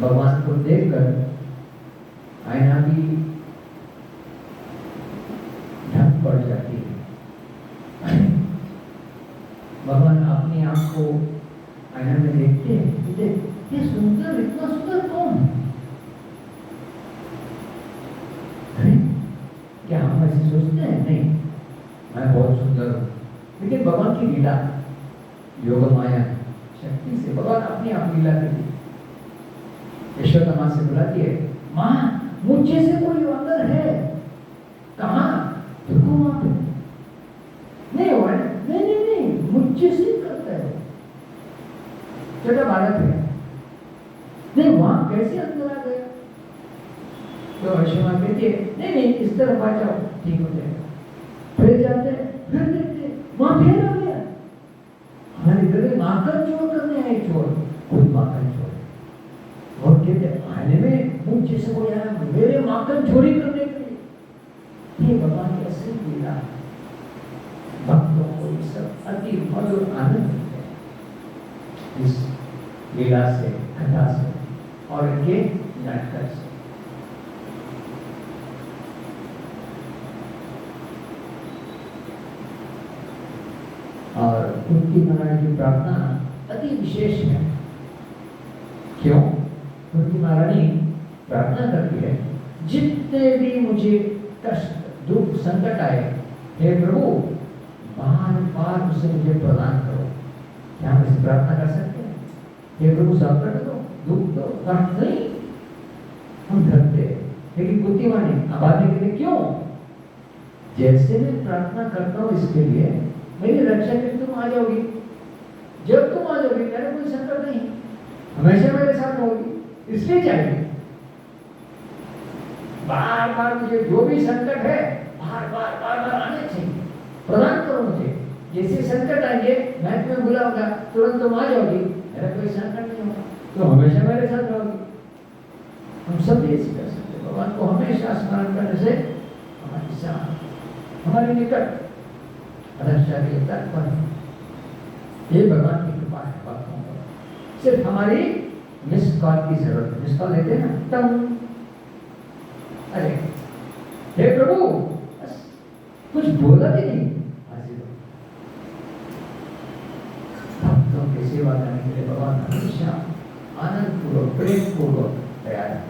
भगवान को देखकर आईना भी ढक पड़ जाती है। भगवान अपनी आंख को आईना में देखते हैं, ये सुंदर, इतना सुंदर कौन है? क्या हम ऐसे सोचते हैं? नहीं, मैं बहुत सुंदर हूँ। लेकिन भगवान की लीला, योग माया शक्ति से भगवान अपनी आप लीला करती है। यशोदा माँ से बुलाती है, माँ मुझे से कोई अंदर है? कहाँ? देखो वहां पे नहीं हुआ है। नहीं, मुझे से करता है, छोटा बालक है। नहीं, वहां कैसे अंदर आ गया? तो यशोदा माँ कहती है, नहीं इस तरफ आ जाओ, ठीक हो जाएगा। फिर जाते हैं, फिर देखते वहां फिर आ गया। हमारे घर में माखन चोर करने आए, चोर, कोई माखन चोर। और कहते आने में मुझे से कोई आया मेरे माखन चोरी करने के लिए। ये भगवान की असली लीला। भक्तों को ये सब अति मधुर आनंद मिलते हैं इस लीला से, कथा से और इनके नाटक से। और कुंती महारानी की प्रार्थना अति विशेष है। क्यों? कुंती महारानी प्रार्थना करती है, जितने भी मुझे कष्ट, दुख, संकट आए, हे प्रभु बार बार उसे मुझे प्रदान करो। क्या हम इसे प्रार्थना कर सकते हैं? हे प्रभु संकट दो, दुख दो, कष्ट नहीं, हम डरते हैं। लेकिन कुंती महारानी आबादी के लिए क्यों? जैसे मैं प्रार्थना करता हूँ इसके लिए, मेरी रक्षा के तुम आ जाओगी। जब तुम आ जाओगी मेरा कोई संकट नहीं, हमेशा मेरे साथ होगी, इसलिए चाहिए। बार बार मुझे जो भी संकट है बार बार आने चाहिए, प्रदान करो मुझे। जैसे संकट आएंगे मैं तुम्हें बुलाऊंगा, तुरंत तुम आ जाओगी, मेरा कोई संकट नहीं होगा, तो हमेशा मेरे साथ रहोगी। हम सब ये कर सकते, भगवान को हमेशा स्मरण करने से हमारी शान, हमारे निकट पर ये भगवान की कृपा है। भक्तों पर सिर्फ हमारी मिस कॉल की जरूरत है। मिस कॉल लेते हैं ना, तब अरे हे प्रभु बस कुछ बोला भी नहीं, हाजिर हो। भक्तों की सेवा करने के लिए भगवान हमेशा आनंद पूर्वक, प्रेम पूर्वक तैयार है।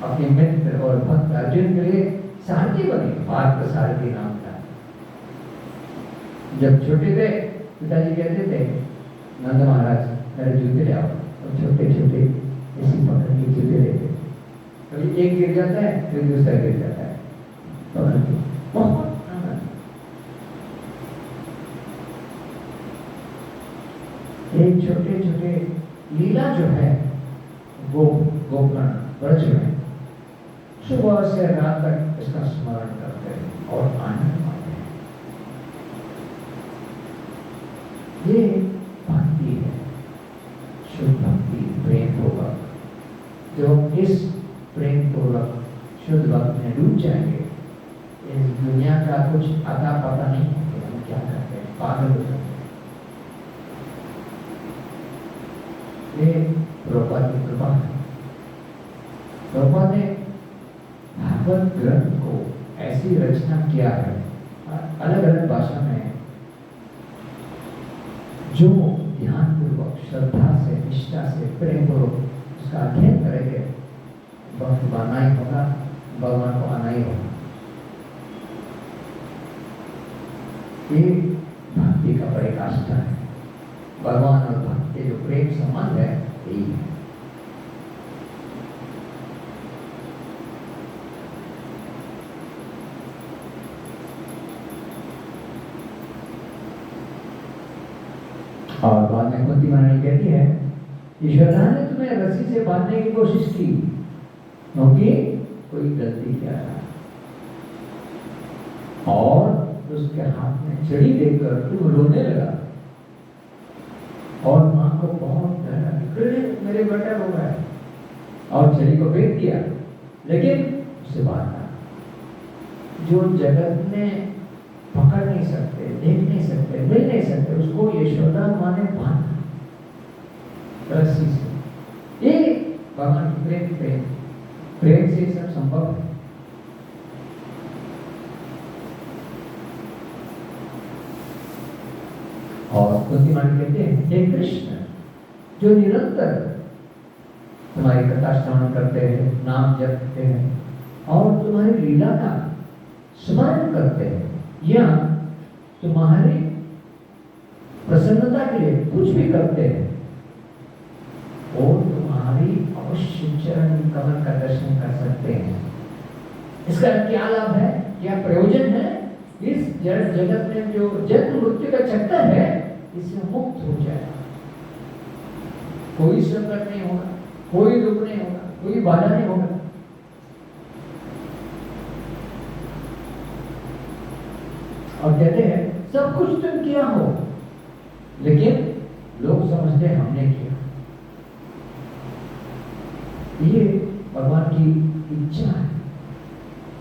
अपने मित्र और भक्त अर्जुन के लिए सारथी बने, पार्थ सारथी नाम था। जब छोटे थे पिताजी कहते थे, नंद महाराज मेरे जूते ले आओ, और छोटे छोटे ऐसी पकड़ के जूते लेते। कभी एक गिर जाता है, फिर दूसरा गिर जाता है, पकड़ के बहुत आनंद। एक छोटे छोटे लीला जो है वो गोकर्ण ब्रज में सुबह से रात तक इसका स्मरण करते हैं और आनंद पाते हैं। ये भक्ति है, शुद्ध भक्ति, प्रेम पूर्वक। जो इस प्रेम पूर्वक शुद्ध भक्ति में डूब जाएंगे, इस दुनिया का कुछ अता पता नहीं है कि हम क्या करते हैं, पागल हो जाते हैं। ये प्रभुपाद की कृपा है। प्रभुपाद ने भागवत ग्रंथ को ऐसी रचना किया है अलग अलग भाषा में, जो ध्यान पूर्वक, श्रद्धा से, निष्ठा से, प्रेम पूर्वक उसका अध्ययन करेंगे, भक्त बनना ही होगा, भगवान को आना ही होगा। ये भक्ति का परिकाष्ठा है। भगवान और भक्त के जो प्रेम संबंध है यही है। और बाद में कुंती महारानी कहती है, ईश्वरदान ने तुम्हें रस्सी से बांधने की कोशिश की क्योंकि कोई गलती किया था, और उसके हाथ में छड़ी देखकर तू रोने लगा और मां को बहुत डर लगा, मेरे बेटा रो रहा है, और छड़ी को फेंक दिया। लेकिन उससे बात था, जो जगत में पकड़ नहीं सकते, देख नहीं सकते, मिल नहीं सकते, उसको यशोदा मां ने बांधा रस्सी से। ये भगवान की प्रेम से सब संभव है। और कुंती महारानी कहते हैं, हे कृष्ण, जो निरंतर तुम्हारी कथा श्रवण करते हैं, नाम जपते हैं और तुम्हारी लीला का स्मरण करते हैं, या तुम्हारी प्रसन्नता के लिए कुछ भी करते हैं, और तुम्हारी अवश्य चरण कमल का दर्शन कर सकते हैं। इसका क्या लाभ है, क्या प्रयोजन है? इस जड़ जगत में जो जन्म मृत्यु का चक्कर है, इससे मुक्त हो जाएगा। कोई संकट नहीं होगा, कोई दुख नहीं होगा, कोई बाधा नहीं होगा। और कहते हैं सब कुछ तुम किया हो, लेकिन लोग समझते हमने किया। ये भगवान की इच्छा है।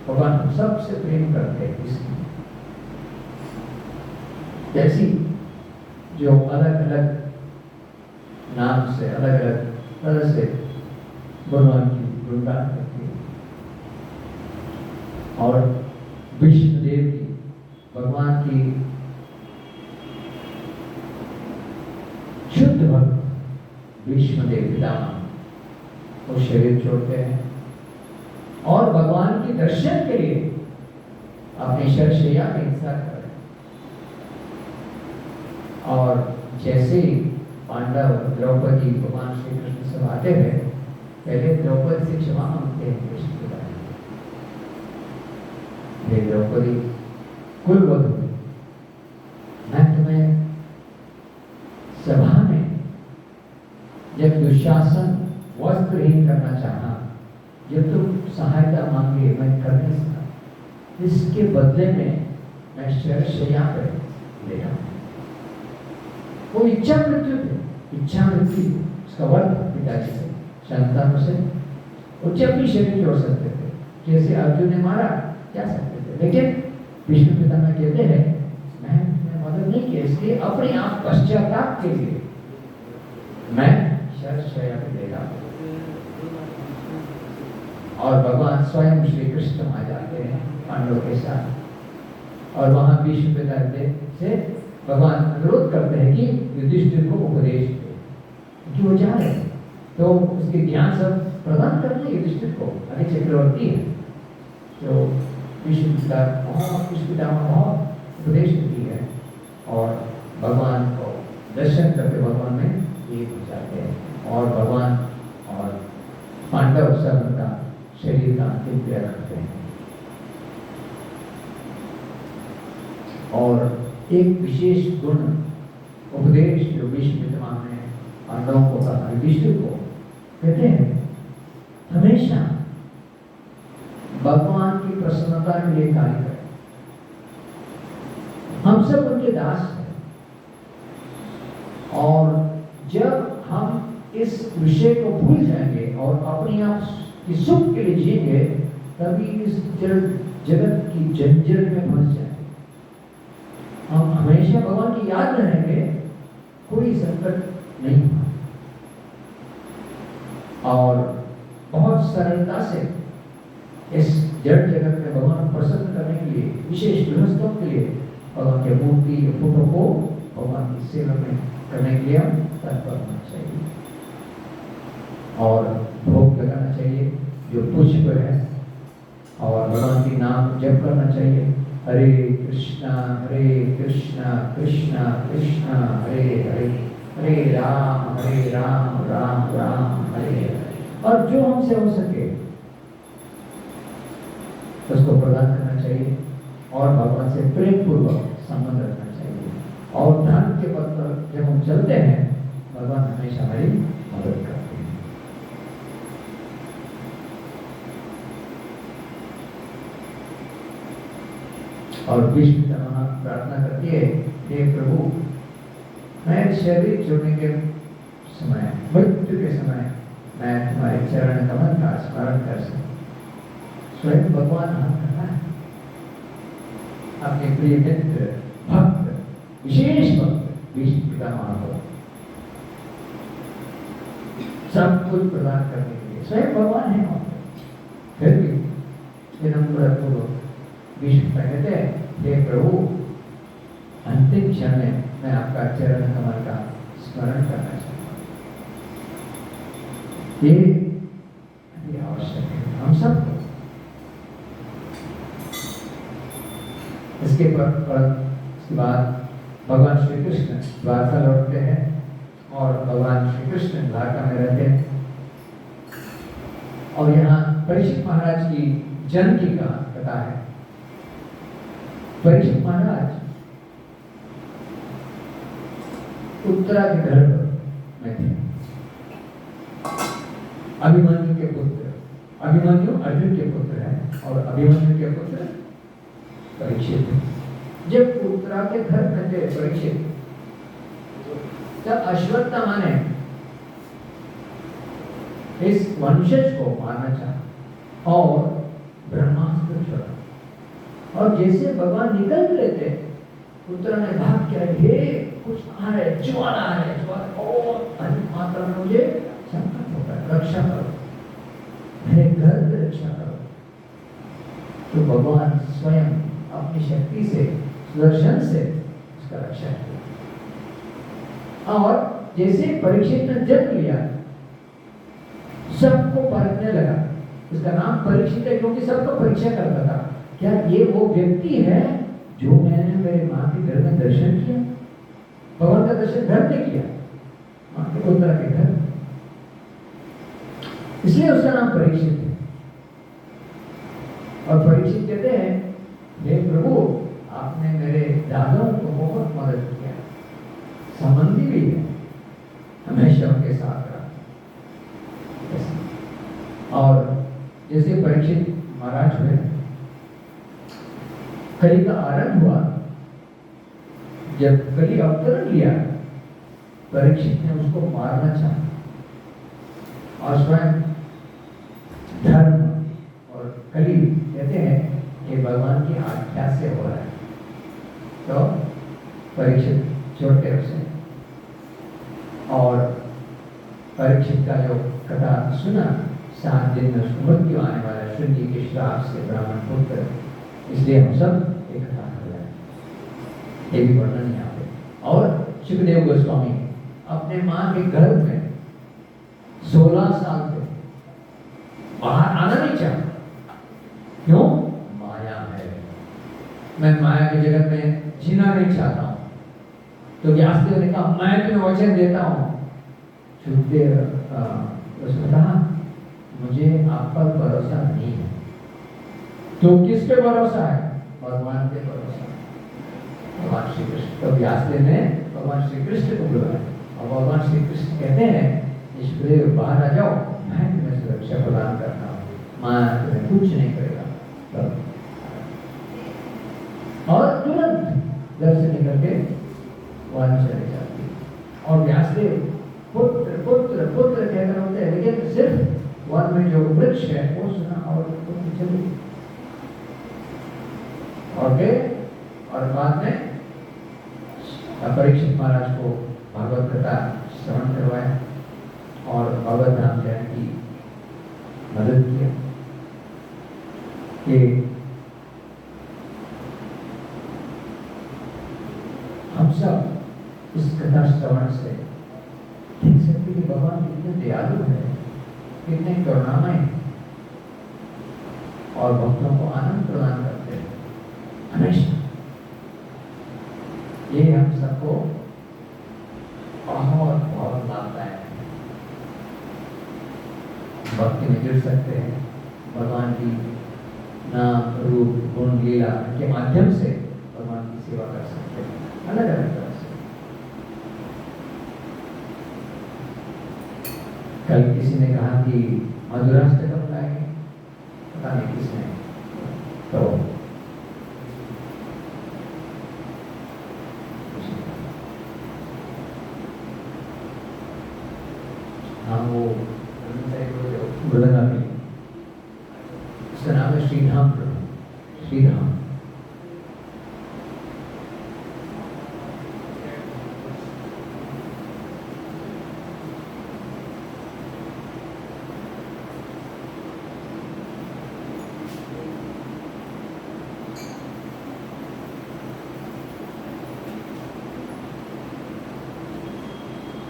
भगवान सबसे प्रेम करते हैं, इसलिए जैसी जो अलग अलग नाम से, अलग अलग तरह से भगवान की गुणगान करती है, और विष्णुदेव की, भगवान की शुद्ध भक्त विष्णुदेव पितामह वो शरीर छोड़ते हैं और भगवान के दर्शन के लिए अपने शरशैया में इंतजार कर रहे हैं। और जैसे ही पांडव द्रौपदी भगवान श्री कृष्ण से आते हैं, पहले द्रौपदी से क्षमा मांगते हैं कृष्ण के बारे में। द्रौपदी कुलवधू, मैं तुम्हें सभा में जब दुशासन वस्त्रहीन करना चाहा, जब तुम सहायता मांगे, मैं कर नहीं सका, इसके बदले में मैं शरशैया पर लेटा हूं। वो इच्छा मृत्यु थे, इच्छा मृत्यु उसका वर्त पिताजी से, संतानों से उच्च अपनी शरीर जोड़ सकते थे, जैसे अर्जुन ने मारा जा सकते थे, लेकिन विष्णु पितामह कहते हैं मैं मदद नहीं किया, इसलिए अपने आप पश्चाताप के लिए मैं शरशैया पे लेटा हूं। और भगवान स्वयं श्री कृष्ण आ जाते हैं पांडवों के साथ, और वहां विष्णु पितामह से भगवान अनुरोध करते हैं कि युधिष्ठिर को उपदेश दे, क्योंकि वो जा रहे हैं, तो उसके ज्ञान सब प्रदान करते हैं युधिष्ठिर को। अधिक चक्रवर्ती है जो विष्णु पितामह बहुत उपदेश देती है, और भगवान को दर्शन करके भगवान में एक हो जाते हैं, और भगवान और पांडव सब उनका शरीर का अंतिम क्रिया करते हैं। और एक विशेष गुण उपदेश जो विष्णु पितामह ने पांडवों को तथा युधिष्ठिर को कहते हैं हमेशा भगवान की प्रसन्नता के लिए कार्य करें। हम सब उनके दास हैं और जब हम इस विषय को भूल जाएंगे और अपने आप की सुख के लिए जिएंगे तभी इस जगत की जंजीर में फंस जाएंगे। हम हमेशा भगवान की याद में रहेंगे, कोई संकट नहीं होगा और बहुत सरलता से इस जड़ जगत में भगवान को प्रसन्न करने के लिए विशेष गृहस्थों के लिए भगवान के मूर्ति फोटो को भगवान की सेवा में करने के लिए हम तत्पर होना चाहिए और भोग लगाना चाहिए जो पुष्प है और भगवान की नाम जप करना चाहिए। हरे कृष्णा कृष्णा कृष्णा हरे हरे, हरे राम राम राम हरे हरे। और जो हमसे हो सके उसको प्रदान करना चाहिए और भगवान से प्रेम पूर्वक संबंध रखना चाहिए। और धर्म के पथ पर जब हम चलते हैं भगवान हमेशा हमारी मदद करते हैं। और विष्णु प्रार्थना करती है, हे प्रभु मैं शरीर छोड़ने के समय, मृत्यु के समय मैं तुम्हारे चरण कमल का स्मरण कर सकूं। स्वयं भगवान हम करना है अपने प्रिय मित्र भक्त विशेष भक्त विष्णु पितामह को सब कुछ प्रदान करने के लिए स्वयं भगवान है वहां पर। फिर भी विनम्र विष्णु कहते हैं, हे प्रभु अंतिम क्षण में मैं आपका चरण कमल का स्मरण करना चाहता हूँ। ये आवश्यक है हम सबको। इसके बाद भगवान श्री कृष्ण द्वारका लौटते हैं और भगवान श्री कृष्ण द्वारका में रहते हैं और यहाँ परीक्षित महाराज की जन्म की कथा है। परीक्षित महाराज उत्तरा के घर में थे। अभिमन्यु के पुत्र, अभिमन्यु अर्जुन के पुत्र हैं और अभिमन्यु के पुत्र परीक्षित थे। जब उत्तरा के घर में थे परीक्षित, तब अश्वत्थामा ने इस वंशज को मारना चाहा और ब्रह्मास्त्र छोड़ा और जैसे भगवान निकल रहे थे उत्तरा ने भाग किया, हे कुछ आ रहे, ज्वाला आ रहे, ज्वाला और अधिक मात्रा में मुझे संकट होता है, रक्षा करो, मेरे घर की रक्षा करो। तो भगवान स्वयं अपनी शक्ति से सुदर्शन से उसका रक्षा किया और जैसे परीक्षित ने जन्म लिया सबको परखने लगा। उसका नाम परीक्षित है क्योंकि सबको परीक्षा करता था, क्या ये वो व्यक्ति है जो मैंने मेरे माँ के घर में दर्शन किया। भगवान का दर्शन घर में किया, माँ के उत्तरा के घर, इसलिए उसका नाम परीक्षित है। और परीक्षित कहते हैं, हे प्रभु आपने मेरे दादाओं को बहुत मदद किया, संबंधी भी है, हमेशा उनके साथ रहा। और जैसे परीक्षित महाराज हुए, कली का आरंभ हुआ, जब कली अवतरण लिया परीक्षित ने उसको मारना चाहा और स्वयं धर्म और कली कहते हैं ये भगवान की आज्ञा से हो रहा है। तो परीक्षित छोड़ते उसे और परीक्षित का जो कथा सुना, 7 दिन में उसको मृत्यु आने वाला, शून्य के श्राप से ब्राह्मण पुत्र, इसलिए हम सब एक कथा कर रहे हैं। ये भी वर्णन यहाँ पे। और सुखदेव गोस्वामी अपने माँ के घर में 16 साल थे, बाहर आना नहीं चाहता। क्यों? माया है, मैं माया के जगत में जीना नहीं चाहता हूँ। तो व्यासदेव ने कहा मैं तुम्हें वचन देता हूँ। सुखदेव उसने कहा मुझे आप पर भरोसा नहीं है। तो किस पे भरोसा है? भगवान पे भरोसा। भगवान श्री कृष्ण। तो व्यासदेव ने भगवान श्री कृष्ण को बुलाया और भगवान श्री कृष्ण कहते हैं ईश्वरीय बाहर आ जाओ, मैं तुम्हें सुरक्षा प्रदान करता हूँ, मां तुम्हें कुछ नहीं करेगा। और तुरंत घर से निकल के वन चले जाती है। और व्यासदेव पुत्र पुत्र पुत्र कहकर होते हैं, लेकिन सिर्फ वन में जो वृक्ष है वो सुना और पुत्र चले गए। और बाद में परीक्षित महाराज को भागवत कथा श्रवण करवाया और भगवत राम जैन की मदद किया कि हम सब इस कथा श्रवण से देख सकते कि भगवान कितने दयालु है, कितने करुणामय हैं और भक्तों को आनंद प्रदान करते हैं हमेशा। ये हम सबको बहुत बहुत लाभदायक है। भक्ति में जुड़ सकते हैं, भगवान की नाम रूप गुण लीला के माध्यम से भगवान की सेवा कर सकते हैं अलग अलग तरह से। कल किसी ने कहा कि मधुराष्टकम गाएंगे, पता नहीं किसने, तो हम वो मृदंगा में, उसका नाम है श्रीधाम प्रभु, श्रीधाम।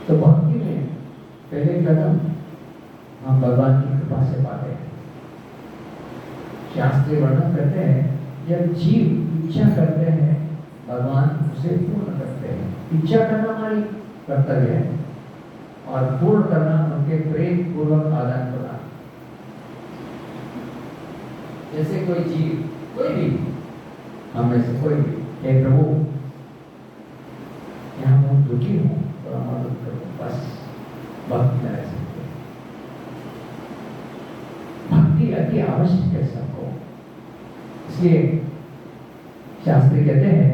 तो भक्ति में पहले कदम हम भगवान की कृपा से पाते हैं। शास्त्रीय वर्णन करते हैं जब जीव इच्छा करते हैं भगवान उसे पूर्ण करते हैं। इच्छा करना हमारी कर्तव्य है और पूर्ण करना उनके प्रेम पूर्वक आदान प्रदान। जैसे कोई जीव, कोई भी, हम में से कोई भी, हे प्रभु यहाँ मैं दुखी हूँ तो मदद करो, बस भक्ति में रह सकते हैं। भक्ति अति आवश्यक है सबको। इसलिए शास्त्री कहते हैं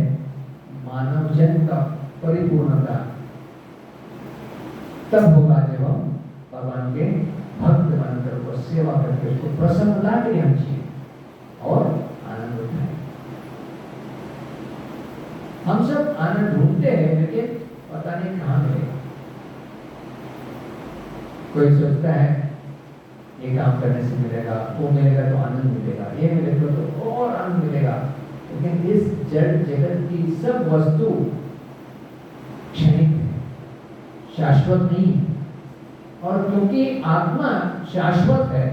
मानव जन्म का परिपूर्णता तब होगा जब हम भगवान के भक्त बनकर उसको सेवा करके उसको प्रसन्नता के लिए हम जिए और आनंद उठाए। हम सब आनंद ढूंढते हैं लेकिन पता नहीं कहाँ मिलेगा। कोई सोचता है ये काम करने से मिलेगा, वो मिलेगा तो आनंद मिलेगा, ये मिलेगा तो और आनंद मिलेगा। लेकिन इस जड़ जगत की सब वस्तु क्षणिक है, शाश्वत नहीं है। और क्योंकि आत्मा शाश्वत है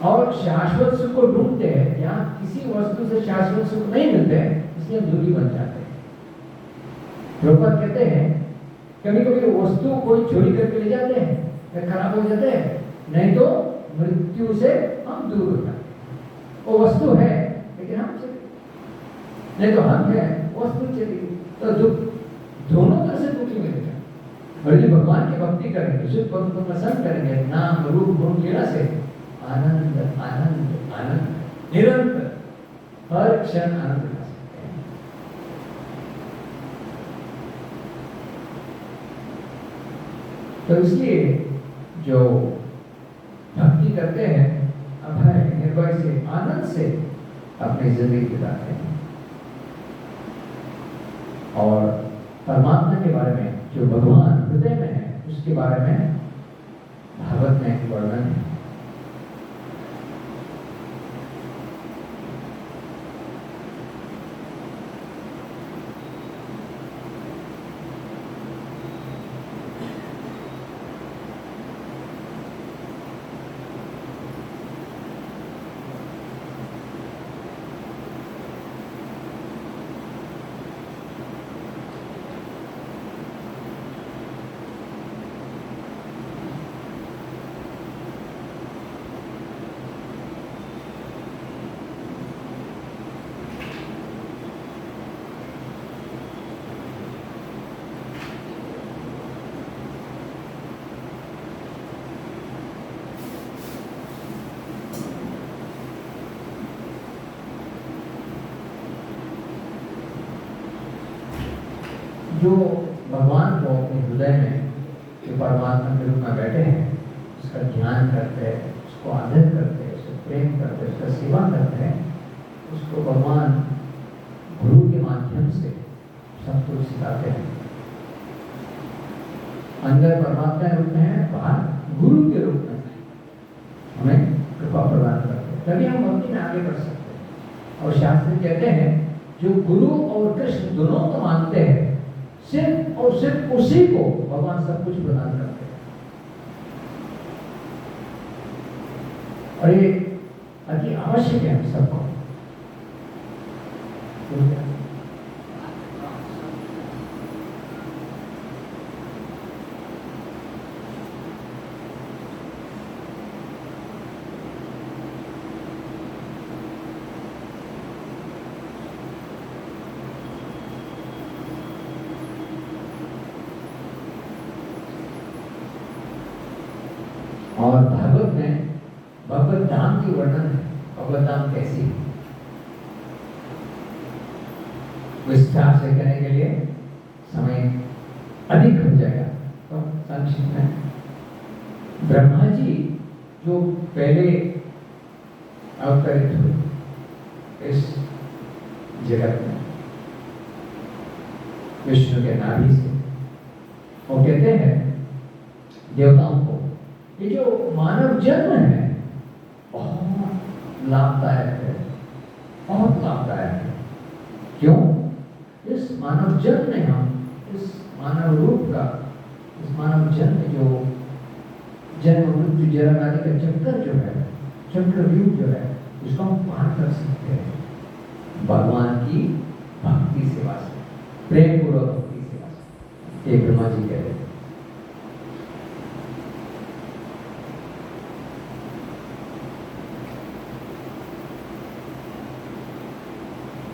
और शाश्वत सुख को ढूंढते हैं, यहाँ किसी वस्तु से शाश्वत सुख नहीं मिलते, इसलिए दूरी बन जाते हैं। द्रौपद कहते हैं कभी कभी वस्तु कोई चोरी करके ले जाते हैं या खराब हो जाते हैं, नहीं तो मृत्यु से हम दूर हो जाते हैं। वो वस्तु है लेकिन हम चले, नहीं तो हम है वस्तु चली, तो दुख दोनों तरह से दुखी मिलेगा। और यदि भगवान की भक्ति करेंगे, शुद्ध भक्त को पसंद करेंगे, नाम रूप गुण लीला से आनंद आनंद आनंद निरंतर हर क्षण आनंद उठा सकते हैं। तो इसलिए जो भक्ति करते हैं अभय निर्भय से आनंद से अपनी जिंदगी बिताते हैं। और परमात्मा के बारे में जो भगवान हृदय में है उसके बारे में भागवत में वर्णन है। जो भगवान को अपने हृदय में जो परमात्मा के रूप में बैठे हैं उसका ध्यान करते हैं, उसको आदर करते हैं, उसको प्रेम करते हैं, उसका सेवा करते हैं, उसको भगवान गुरु के माध्यम से सब कुछ सिखाते हैं। अंदर परमात्मा के रूप में है, बाहर गुरु के रूप में हमें कृपा प्रदान करते हैं, तभी हम भक्ति में आगे बढ़ सकते हैं। और शास्त्र कहते हैं जो गुरु और कृष्ण दोनों को मानते हैं, सिर्फ और सिर्फ उसी को भगवान सब कुछ प्रदान करते हैं। और ये अति आवश्यक है हम सबको। और भागवत में भगवत धाम की वर्णन है। भगवत धाम कैसी है विस्तार से कहने के लिए समय अधिक हो जाएगा, तो संक्षिप्त में ब्रह्मा जी जो पहले अवतरित हुए इस जगत में विष्णु के नाभि से, वो कहते हैं देवताओं को ये जो मानव जन्म है बहुत लाभदायक है, बहुत लाभदायक है। क्यों? इस मानव जन्म में हम इस मानव रूप का, इस मानव जन्म जो जन्म मृत्यु जन्म आदि का चक्कर जो है, चक्रव्यूह जो है, उसको हम पार कर सकते हैं भगवान की भक्ति सेवा से, प्रेम पूर्वक भक्ति सेवा से। ये ब्रह्मा जी कहते हैं।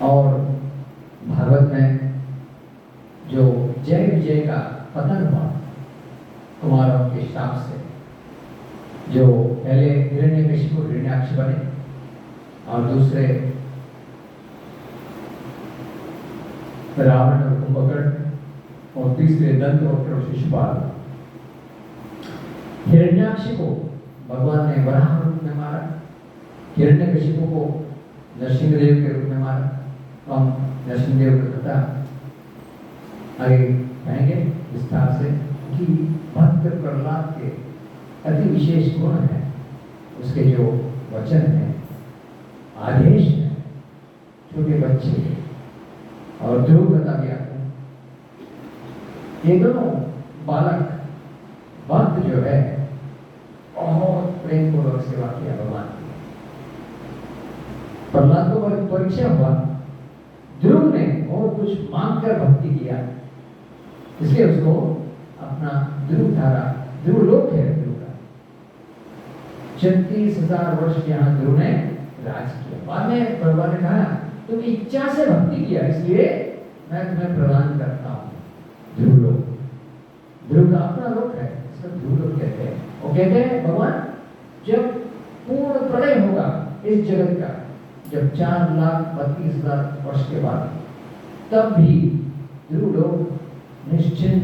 और भागवत में जो जय विजय का पतन हुआ कुमारों के शाप से, जो पहले हिरण्यकशिपु हिरण्याक्ष बने और दूसरे रावण और कुंभकर्ण और तीसरे दंतवक्र और शिशुपाल। हिरण्याक्ष को भगवान ने वराह रूप में मारा, हिरण्यकशिपु को नरसिंहदेव के रूप में मारा। हम नरसिंहदेव की कथा आगे कहेंगे विस्तार से कि भक्त प्रहलाद के अति विशेष गुण है, उसके जो वचन है, आदेश है, छोटे बच्चे और ध्रुव कथा भी आते हैं। ये दोनों बालक भक्त जो है बहुत प्रेम पूर्वक सेवा किया भगवान की। प्रहलाद को परीक्षा हुआ, ध्रुव ने और कुछ मांगकर भक्ति किया, इसलिए उसको अपना ध्रुव धारा, ध्रुव लोक है ध्रुव का, 36,000 वर्ष यहाँ ध्रुव ने राज किया। बाद में भगवान ने कहा तुम इच्छा से भक्ति किया, इसलिए मैं तुम्हें प्रदान करता हूँ ध्रुव लोक। ध्रुव का अपना लोक है, इसको ध्रुव लोक कहते हैं। वो कहते हैं भगवान जब पूर्ण प्रलय होगा इस जगत का, जब 4,32,000 वर्ष के बाद, तब भी ध्रुव लोक निश्चिंत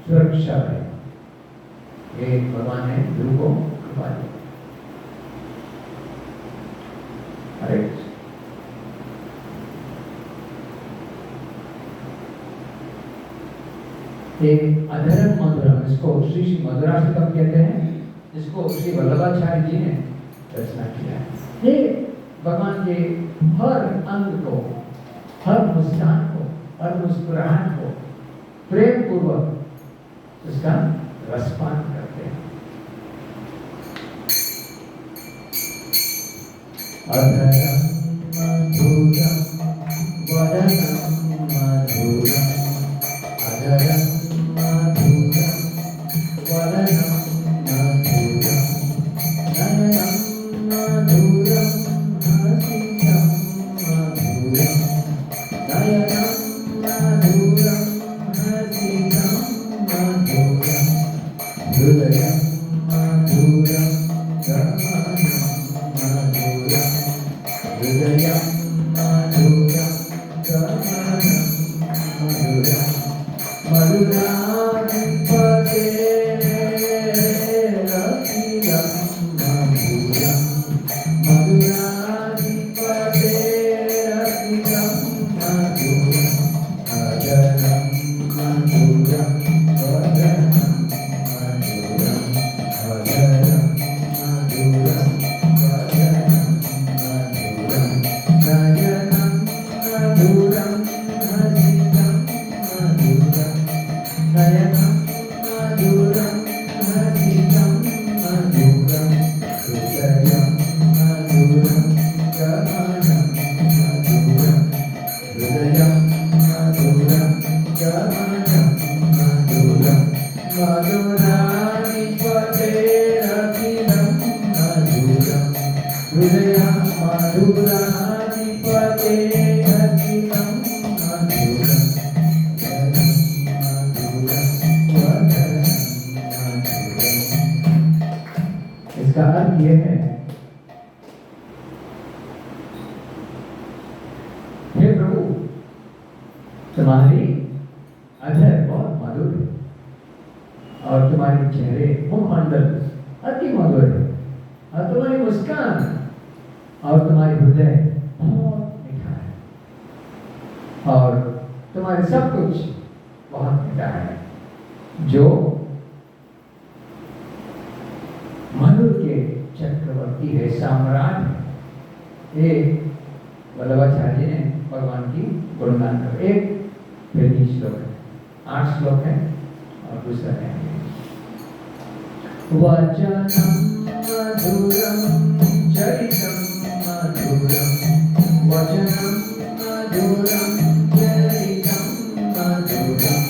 सुरक्षा है। ये भगवान ने ध्रुव को कृपा दी। हरे एक अधरम मधुरम, इसको श्री श्री मधुराष्टकम कहते हैं, जिसको श्री वल्लभाचार्य जी ने रचना किया है। ये भगवान के हर अंग को, हर मुस्कान को, हर मुस्कुराहट को प्रेम पूर्वक उसका रसपान करते हैं। अधरम मधुरम वदनम मधुरम, अधरम मधुरम वदनम मधुरम, नयनम मधुरम हसितम मधुरम, नयनम मधुरम हसितम मधुरम, हृदयम मधुरम गमनम मधुरम, इसका अर्थ यह है, हे प्रभु तुम्हारी अधर बहुत मधुर है और तुम्हारे चेहरे मुखमंडल अति मधुर है और तुम्हारी मुस्कान और तुम्हारी हृदय बहुत मीठा है और तुम्हारे सब कुछ बहुत मीठा है। जो मधुर के चक्रवर्ती है, सम्राट है। एक वल्लभाचार्य ने भगवान की गुणगान कर, एक पहली श्लोक है, 8 श्लोक है और दूसरा है वचनम मधुरम चरितम मधुरम, वचनम मधुरम चरितम मधुरम,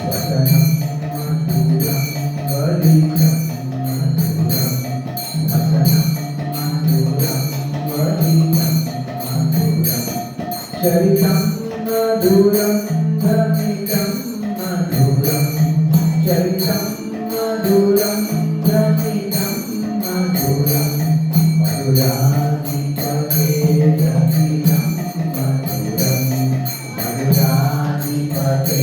वचनम मधुरम चरितम चरितम मधुरम भ्रमितम मधुरम, चरितम मधुरम भ्रमितम मधुरम, मधुराधिपते रतिरम मधुरम, मधुराधिपते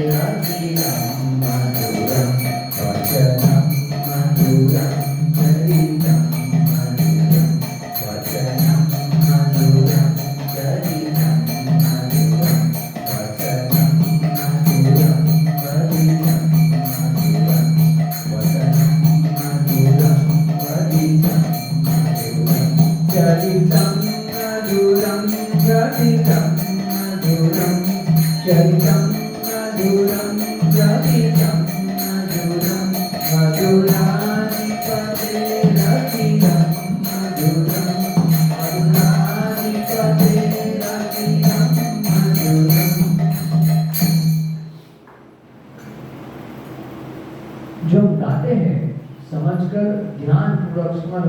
रतिरम मधुरम, वचनम मधुरम चरितम मधुरम, वचनम मधुरम चरितम मधुरम, वचनम मधुरम चरितम मधुरम, वचनम मधुरम चरितम मधुरम, चरितम मधुरम चरितम मधुरम, चरितम मधुरम चरितम मधुरम, मधुराधिपते रतिरम मधुरम, मधुराधिपते रतिरम मधुरम। जो गाते हैं समझकर ध्यान पूर्वक स्मरण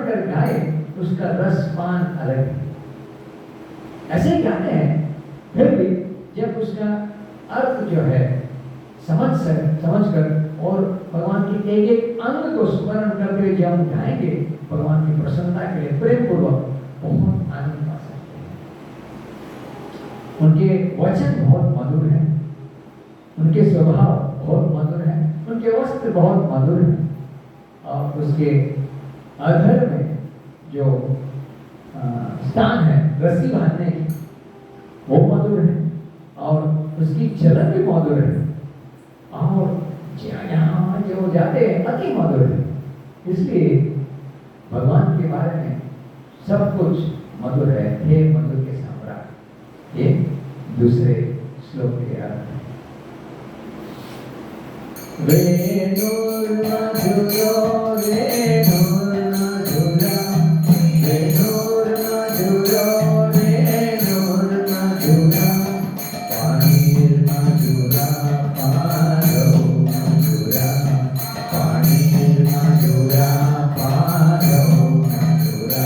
कर गाए, उसका रस पान अलग है। ऐसे ही गाते हैं, फिर भी जब उसका अर्थ जो है समझकर और भगवान की एक एक अंग को स्मरण करते हुए जब हम गाएंगे, भगवान की प्रसन्नता के लिए प्रेम पूर्वक बहुत आनंद पा सकते हैं। उनके वचन बहुत मधुर हैं, उनके स्वभाव बहुत मधुर है, उनके वस्त्र बहुत मधुर है और उसके अधर में जो स्थान है रस्सी बांधने की, वो मधुर है और उसकी चलन भी मधुर है और यहाँ जो जाते हैं अति मधुर है। इसलिए भगवान के बारे में सब कुछ मधुर है। हे मधुर के सम्राट, ये दूसरे श्लोक के अर्थ है। वेणुर्मधुरो वेणुर्मधुरा, वेणुर्मधुरो वेणुर्मधुरा, पाणिर्मधुरा पादौ मधुरा, पाणिर्मधुरा पादौ मधुरा,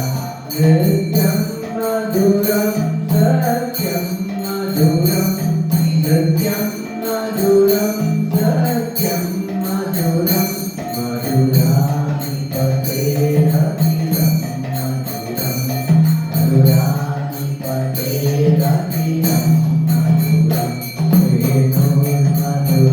नृत्यं मधुरं सत्यं मधुरं, नृत्यं मधुरं सत्यं मधुरं, मधुराधिपते रतिरं मधुरं, मधुराधिपते रतिरं मधुरं, वेणुर्मधुरो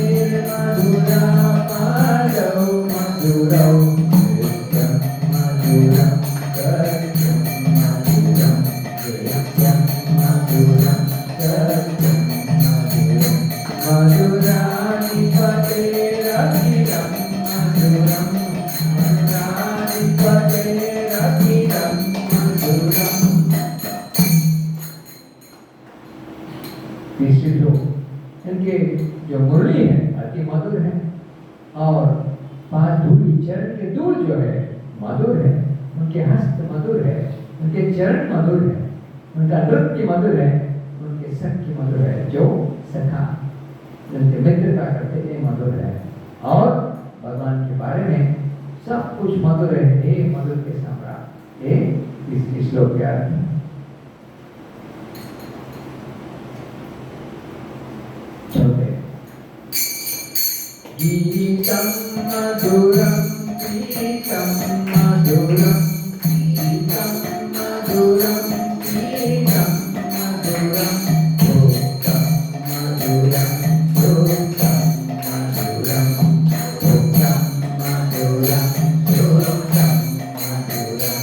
मधुरा माधव मधुरौ नित्यं मधुरं सत्यं मधुरं नित्यं मधुरं सत्यं मधुरं मधुराधिपतेरखिलं मधुरं मधुराधिपतेरखिलं मधुरं। तीसरी लोग इनके जो मुरली है अति मधुर है और पांच धूली चरण के धूल जो है मधुर है, उनके हस्त मधुर है, उनके चरण मधुर है, उनका नृत्य मधुर है, उनके सख्य मधुर है, जो सखा उनके मित्रता करते हैं मधुर है। और भगवान के बारे में सब कुछ मधुर है, हे मधुर के सम्राट। ये इस श्लोक के अर्थ है। गीतं मधुरं गीतं मधुरं गीतं मधुरं गीतं मधुरं भोक्तं मधुरं भोक्तं मधुरं भोक्तं मधुरं भोक्तं मधुरं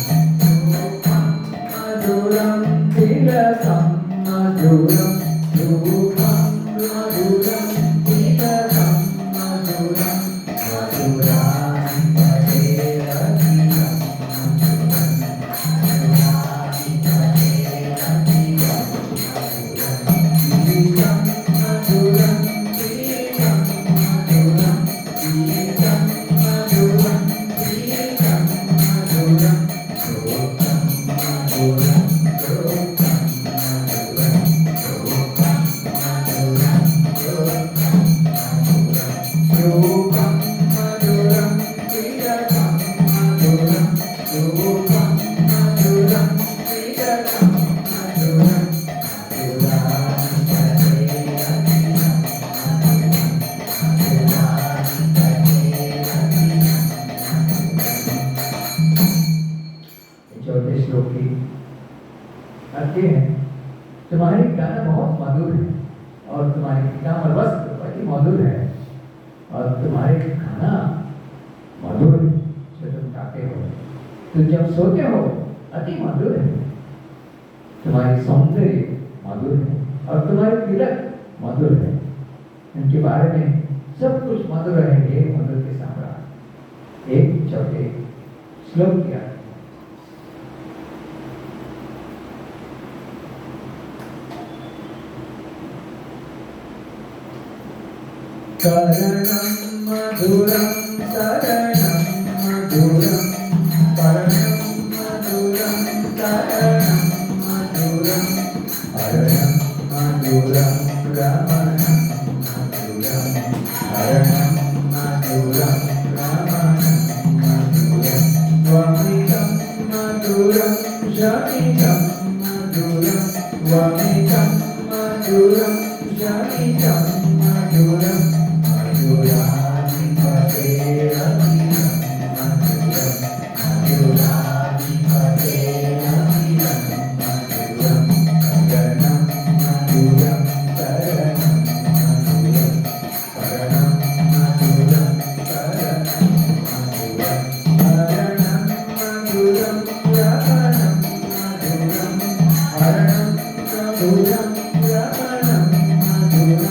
मधुरं तिलकं मधुरं रूपं मधुरं तिलकं मधुरं मधुराधिपतेरखिलं गीतं मधुरं गीतं मधुरं गीतं मधुरं गीतं मधुरं भोक्तं मधुरं भोक्तं मधुरं भोक्तं मधुरं भोक्तं रूपं मधुरं तिलकं मधुरं रूपं मधुरं तिलकं मधुरं चौथे श्लोक की अर्थ है, तुम्हारी गाना बहुत मधुर है और तुम्हारी पीताम्बर वस्त्र अति मधुर है और तुम्हारे खाना मधुर है जो तुम खाते हो, तुम जब सोते हो अति मधुर है, तुम्हारी सौंदर्य मधुर है और तुम्हारे तिलक मधुर है। इनके बारे में सब कुछ मधुर है, हे मधुर के सम्राट। एक चौथे श्लोक किया करणं मधुरं शरणं मधुरं करणं मधुरं शरणं मधुरं हरणं मधुरं रमणं मधुरं हरणं मधुरं रमणं मधुरं वमितं मधुरं शमितं मधुरं वमितं मधुरं शमितं मधुरं मधुराधिपतेरखिलं मधुरं मधुराधिपतेरखिलं मधुरं करणं मधुरं करणं मधुरं करणं मधुरं करणं मधुरं हरणं मधुरं रमणं मधुरं हरणं मधुरं रमणं मधुरं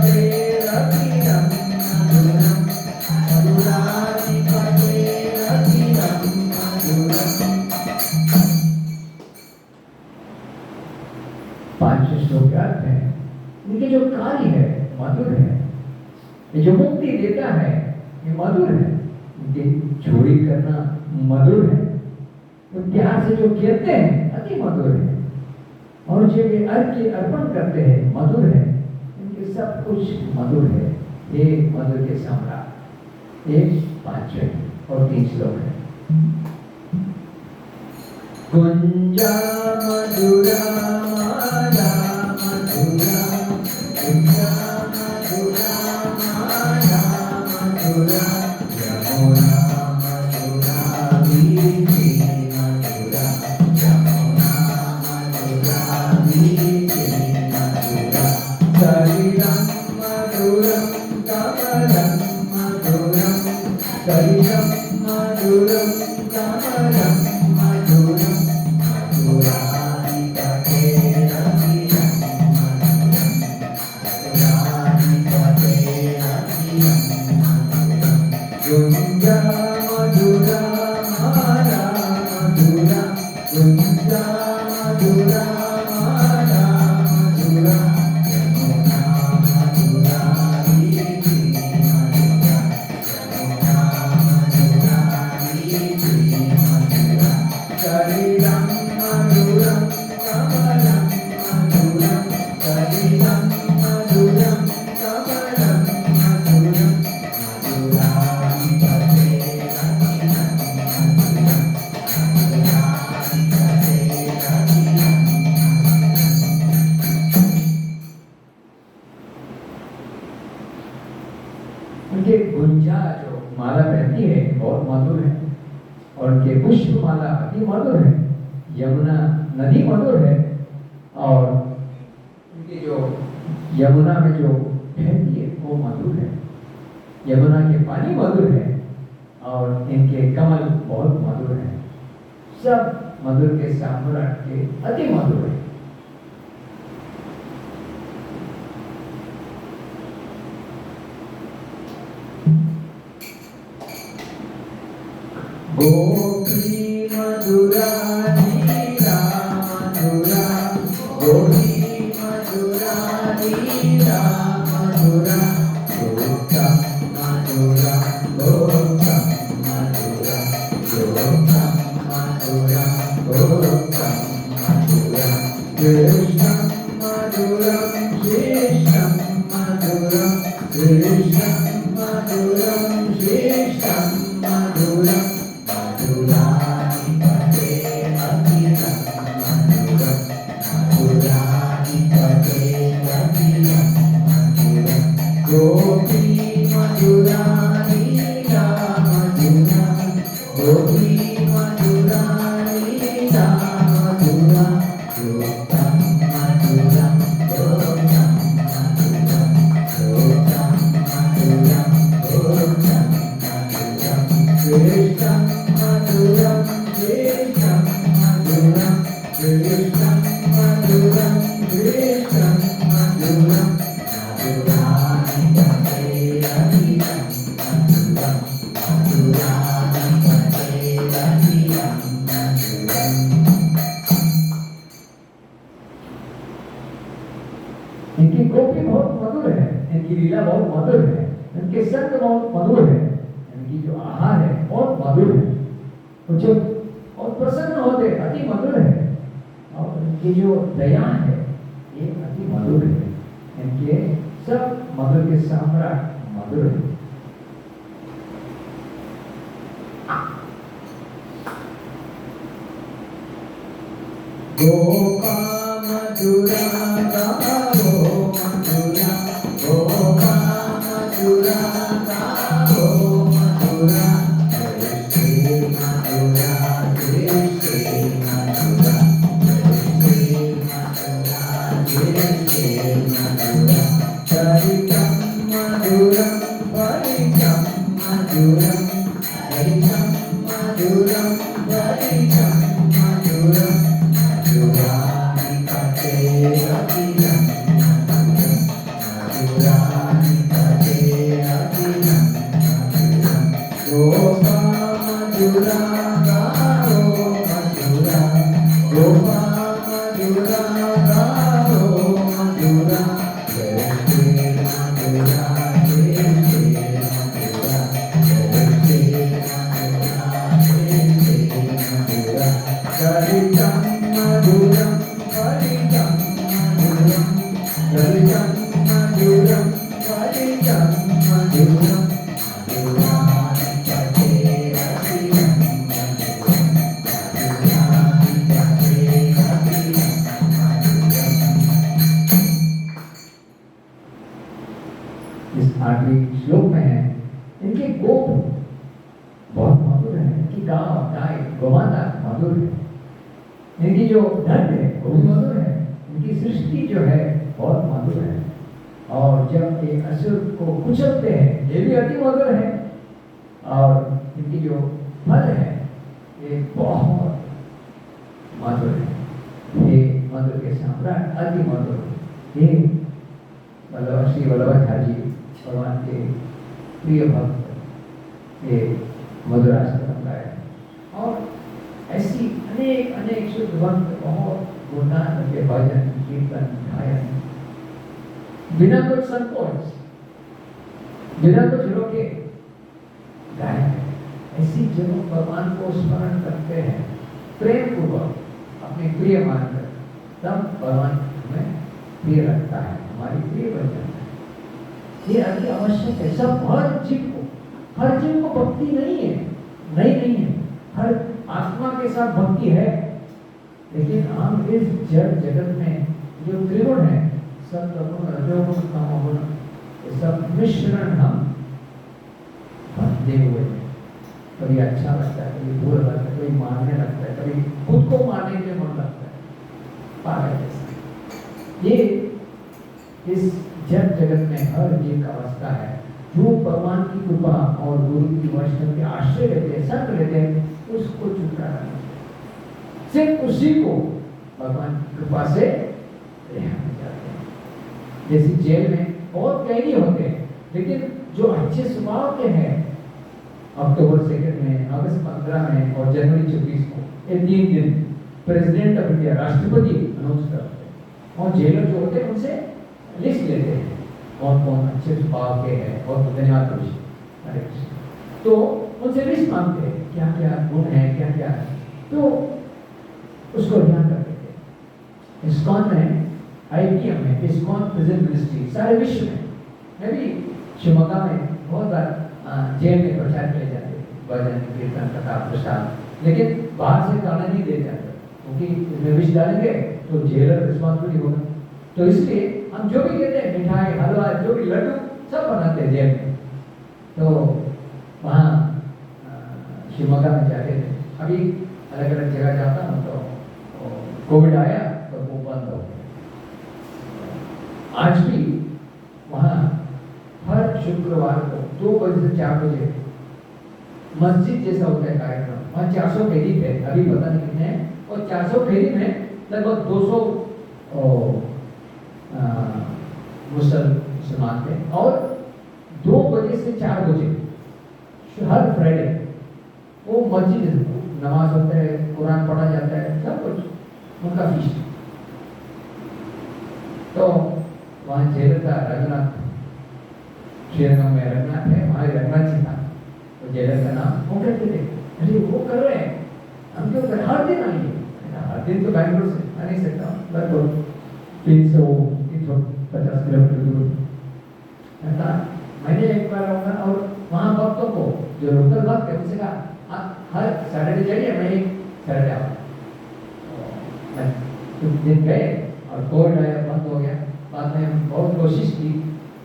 मधुराधिपतेरखिलं मधुरं मधुराधिपतेरखिलं मधुरं। पांचवें श्लोक का अर्थ है, इनके जो कार्य है मधुर है, ये जो मुक्ति देता है ये मधुर है, इनकी चोरी करना मधुर है, तो प्यार से जो कहते हैं अति मधुर है, और जो वे अर्घ्य अर्पण करते हैं मधुर है, इनके सब कुछ मधुर है, ये मधुर के सम्राट। एक पांचवें और तीन श्लोक है। कुंजा मधुरा माला मधुरा कुंजा मधुरा माला मधुरा यमुना मधुरम कमलम मधुरम मधुरानि तटे रतिरम मधुरानि तटे रतिरम गुंजा मधुरा माला मधुरा गुंजा मधुरा माला मधुरा यमुना मधुरा रीति मधुरा यमुना मधुरा रीति मधुरा कलिदं मधुरं कमलं मधुरं कलिदं मधुरं कमलं मधुरं मधुरानि तटे रतिरं मधुरं मधुरानि तटे रतिरं उनके गुंजा जो माला पहनती है बहुत मधुर है और उनके पुष्प माला अति मधुर है। यमुना नदी मधुर है और उनके जो यमुना में जो बहती है वो मधुर है। यमुना के पानी मधुर है और इनके कमल बहुत मधुर है। सब मधुर के साम्राट के अति मधुर है। गोपी मधुरा नीरा मधुरा गोपी मधुरा नीरा मधुरा गोपा मधुरा गोपा मधुरा गोपा मधुरा गोपा मधुरा कृष्ण मधुरा कृष्ण मधुरा कृष्ण मधुरा कृष्ण मधुरा मधुरानि तटे रतिरं मधुरं मधुरानि तटे रतिरं मधुरं गोपी मधुरा नीरा मधुरा गोपी मधुरा नीरा मधुरा गोपं मधुरं गोपं मधुरं गोपं मधुरं गोपं मधुरं कृष्णं मधुरं कृष्णं मधुरं कृष्णं मधुरं कृष्णं मधुरं मधुरानि तटे रतिरं मधुरं मधुरानि तटे रतिरं मधुरं। इनकी गोपी बहुत मधुर है, इनकी लीला बहुत मधुर है, इनके संग बहुत मधुर है, इनकी जो आहार है बहुत मधुर है, जो और प्रसन्न होते अति मधुर है और इनकी जो दया है ये अति मधुर है। इनके सब मधुर के साम्राट मधुर है। गोपा मधुरा गावो मधुरा गोपा मधुरा गावो मधुरा कृष्णे मधुरा कृष्णे मधुरा कृष्णे मधुरा कृष्णे मधुरा चरितं मधुरं परितं मधुरं हरितं मधुरं परितं मधुरं मधुरानि तटे रतिरं मधुरं मधुरानि तटे रतिरं मधुरं गोपा मधुरा गावो मधुरा गोपा मधुरा गावो मधुरा कृष्णे मधुरा कृष्णे मधुरा कृष्णे मधुरा कृष्णे मधुरा चरितं मधुरं परितं मधुरं चरितं मधुरं परितं मधुरं मधुरानि तटे रतिरं मधुरं मधुरानि तटे रतिरं मधुरं। इस 8वें श्लोक में है इनके गोप बहुत मधुर है, इनकी गाय गोमाता मधुर है, इनकी जो दंड है वो भी मधुर है, इनकी सृष्टि जो है बहुत मधुर है और जब ये असुर को कुचलते हैं ये भी अति मधुर है और इनकी जो फल है ये बहुत मधुर है। ये मधुर के सम्राट अति मधुर। ये श्री वल्लभाचार्य जी भगवान के प्रिय भक्त ये मधुराष्टकम गाया। और ऐसी अनेक अनेक शुद्ध भक्त बहुत गुणगान करके भजन कीर्तन गायन बिना कुछ संकोच बिना कुछ रोके गाया है। ऐसी जब भगवान को स्मरण करते हैं प्रेम पूर्वक अपने प्रिय मानकर, तब भगवान हमें प्रिय लगता है, हमारी प्रिय बन जाता है। ये अति आवश्यक है। सब हर जीव को भक्ति नहीं है, नहीं है। हर आत्मा के साथ भक्ति है, लेकिन हम इस जड़ जगत में जो त्रिगुण है, सत्वगुण रजोगुण तमोगुण, ये सब मिश्रण हम बंधे हुए हैं। कभी अच्छा लगता है, कभी बुरा लगता है, कभी मारने लगता है, कभी खुद को मारने के लिए मन लगता है, पागल जैसा। ये इस जड़ जगत में हर जीव का अवस्था है। जो भगवान की कृपा और गुरु की वैष्णव के आश्रय लेते हैं, संग लेते हैं, उसको छुटकारा नहीं। सिर्फ उसी को भगवान की कृपा से रिहा मिल जाते हैं। जैसे जेल में बहुत कैदी होते हैं, लेकिन जो अच्छे स्वभाव के हैं, अक्टूबर 2 में, अगस्त 15 में और जनवरी 24 को ये 3 दिन प्रेसिडेंट ऑफ इंडिया राष्ट्रपति अनाउंस करते हैं। और जेलर जो होते हैं उनसे लिस्ट लेते हैं कौन कौन अच्छे स्वभाव के हैं और धन्यवाद हरे कृष्ण। तो उनसे लिस्ट मांगते हैं क्या क्या गुण है, क्या क्या है, तो उसको ध्यान कर देते हैं। इस्कॉन में, IPM में, इस्कॉन प्रेजेंट मिनिस्ट्री सारे विश्व में, मैं भी शिवमोगा में बहुत बार जेल में प्रचार किए जाते हैं, भजन कीर्तन कथा प्रसाद, लेकिन बाहर से खाना नहीं दे जाते क्योंकि इसमें विष डालेंगे तो जेलर रिस्पॉन्सिबिलिटी होगा। तो इसलिए हम जो भी कहते हैं, मिठाई हलवा जो भी लड्डू सब बनाते हैं जेल में। तो वहाँ शिवमोगा में जाते थे। अभी अलग अलग जगह जाता हूँ तो कोविड आया तो वो बंद हो गया। आज भी वहाँ हर शुक्रवार को 2 बजे से 4 बजे मस्जिद जैसा होता है कार्यक्रम। वहाँ 400 कैदी थे, अभी पता नहीं कितने हैं, और 400 कैदी में लगभग 200 मुसलमान थे। और 2 बजे से 4 बजे हर फ्राइडे वो मस्जिद नमाज होता है, कुरान पढ़ा जाता है, सब कुछ उनका फीस। तो वहाँ जेल था रघुनाथ, श्रीरंगम में रघुनाथ है, वहाँ रघुनाथ जी था। तो जेलर का नाम वो कहते थे, अरे वो कर रहे हैं, हम क्यों कर, हर दिन आइए। हर दिन तो बैंगलोर से आ नहीं सकता, लगभग 350 किलोमीटर दूर। मैंने एक बार आऊँगा और वहाँ भक्तों को जो लोकल भक्त है उनसे कहा आप हर सैटरडे जाइए, मैं एक सैटरडे आऊँगा। कुछ दिन गए और कोविड आया, बंद हो गया। बाद में बहुत कोशिश की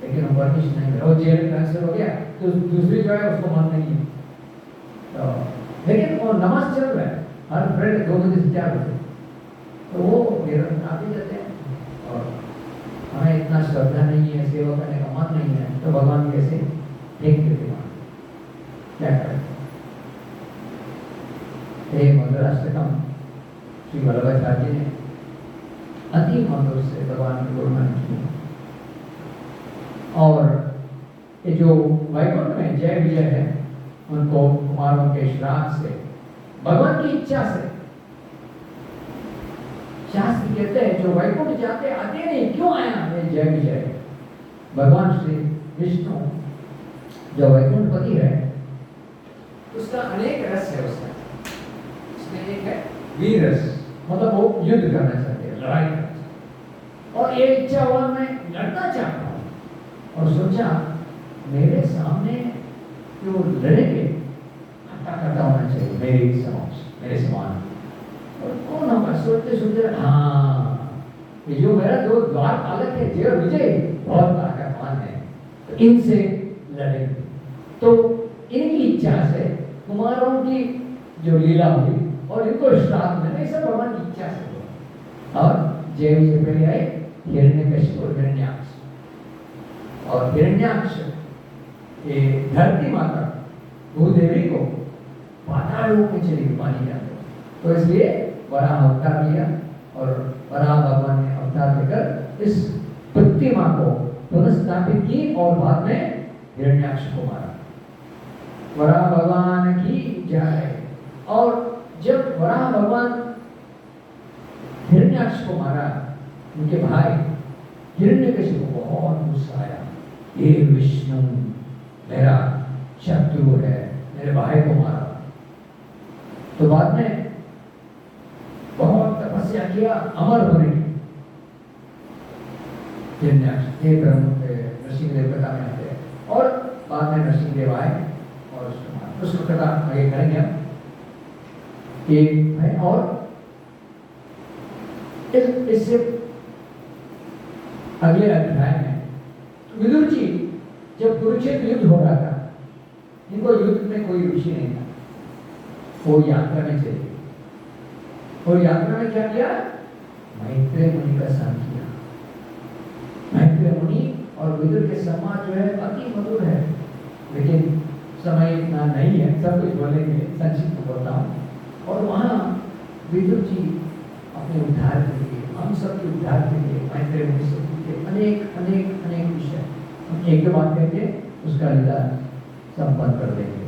लेकिन वो परमिशन नहीं मिला, वो जेल ट्रांसफर हो गया। तो दूसरी जो है उसको मन नहीं है, तो लेकिन वो नमाज चल रहा है हर फ्राइडे 2 बजे से 4 बजे। तो वो आते जाते हैं और हमें इतना श्रद्धा नहीं है, सेवा करने का मन नहीं है, तो भगवान कैसे फेंक देते वहाँ, क्या करें। मधुराष्टकम श्री वल्लभाचार्य जी ने अति मधुर से भगवान की गुणगान की। और ये जो वैकुंठ में जय विजय है, उनको कुमारों के श्राद्ध से, भगवान की इच्छा से, शास्त्र कहते हैं जो वैकुंठ जाते आते नहीं, क्यों आया ये जय विजय। भगवान श्री विष्णु जो वैकुंठपति है, उसका अनेक रस है। उसमें एक है वीर रस, मतलब वो युद्ध करना चाहते हैं, लड़ाई करना चाहते। और ये इच्छा हुआ मैं लड़ना चाहता हूँ, और सोचा मेरे सामने जो लड़ेंगे हट्टा होना चाहिए, मेरे समक्ष, मेरे समान। और कौन होगा, सोचते सोचते हाँ ये जो मेरा दो द्वार पालक है जय विजय बहुत ताकतवान है, तो इनसे लड़ेंगे। तो इनकी इच्छा से कुमारों की जो लीला हुई और इनको श्राद्ध में, सब भगवान की इच्छा से हुआ। और जय विजय पहले आए हिरण्यकशिपु और हिरण्याक्ष। और हिरण्याक्ष ये धरती माता भूदेवी को पाताल लोक में चली गई पानी के अंदर। तो इसलिए वराह अवतार लिया और वराह भगवान ने अवतार लेकर इस प्रतिमा को पुनर्स्थापित की और बाद में हिरण्याक्ष को मारा। वराह भगवान की जय। और जब वराह भगवान हिरण्याक्ष को मारा, उनके भाई हिरण्यकशिपु को बहुत गुस्सा आया, ये विष्णु मेरा शत्रु है, मेरे भाई को मारा। तो बाद में बहुत तपस्या किया अमर होने की। हिरण्याक्ष हे ब्रह्म नरसिंहदेव कथा में आते हैं और बाद में नरसिंहदेव आए और उसको मारा। उसको कथा आगे करेंगे हम। है और इससे अगले अध्याय में विदुर जी जब कुरुक्षेत्र युद्ध हो रहा था, इनको युद्ध में कोई रुचि नहीं था, वो यात्रा में चले गए। और यात्रा में क्या किया? मैत्रेय मुनि का संग किया। मैत्रेय मुनि और विदुर के संवाद जो है अति मधुर है, लेकिन समय इतना नहीं है सब कुछ बोलने के लिए, संक्षिप्त बोलता हूँ। और वहाँ विदुर जी अपने उद्धार के लिए, हम सबके उद्धार के लिए मैत्रेय मुनि से पूछे अनेक अनेक अनेक विषय। हम एक दो बात करके उसका लीला संपन्न कर देंगे।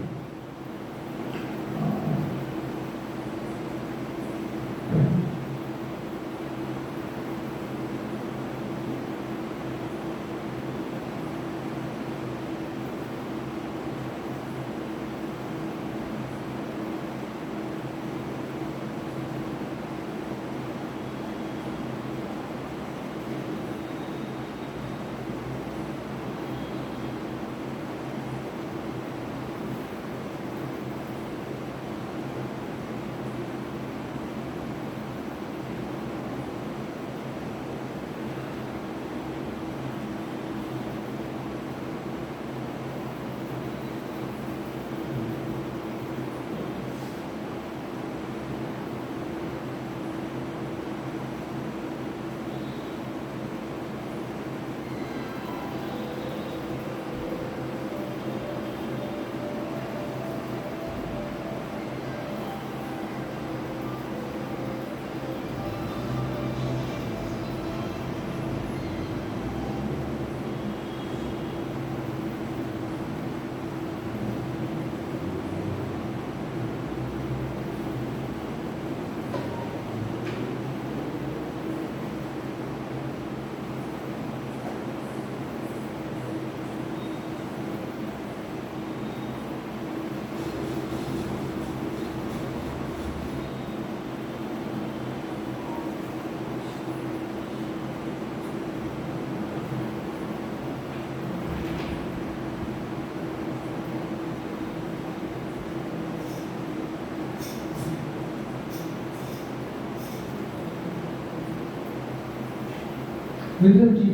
विदुर जी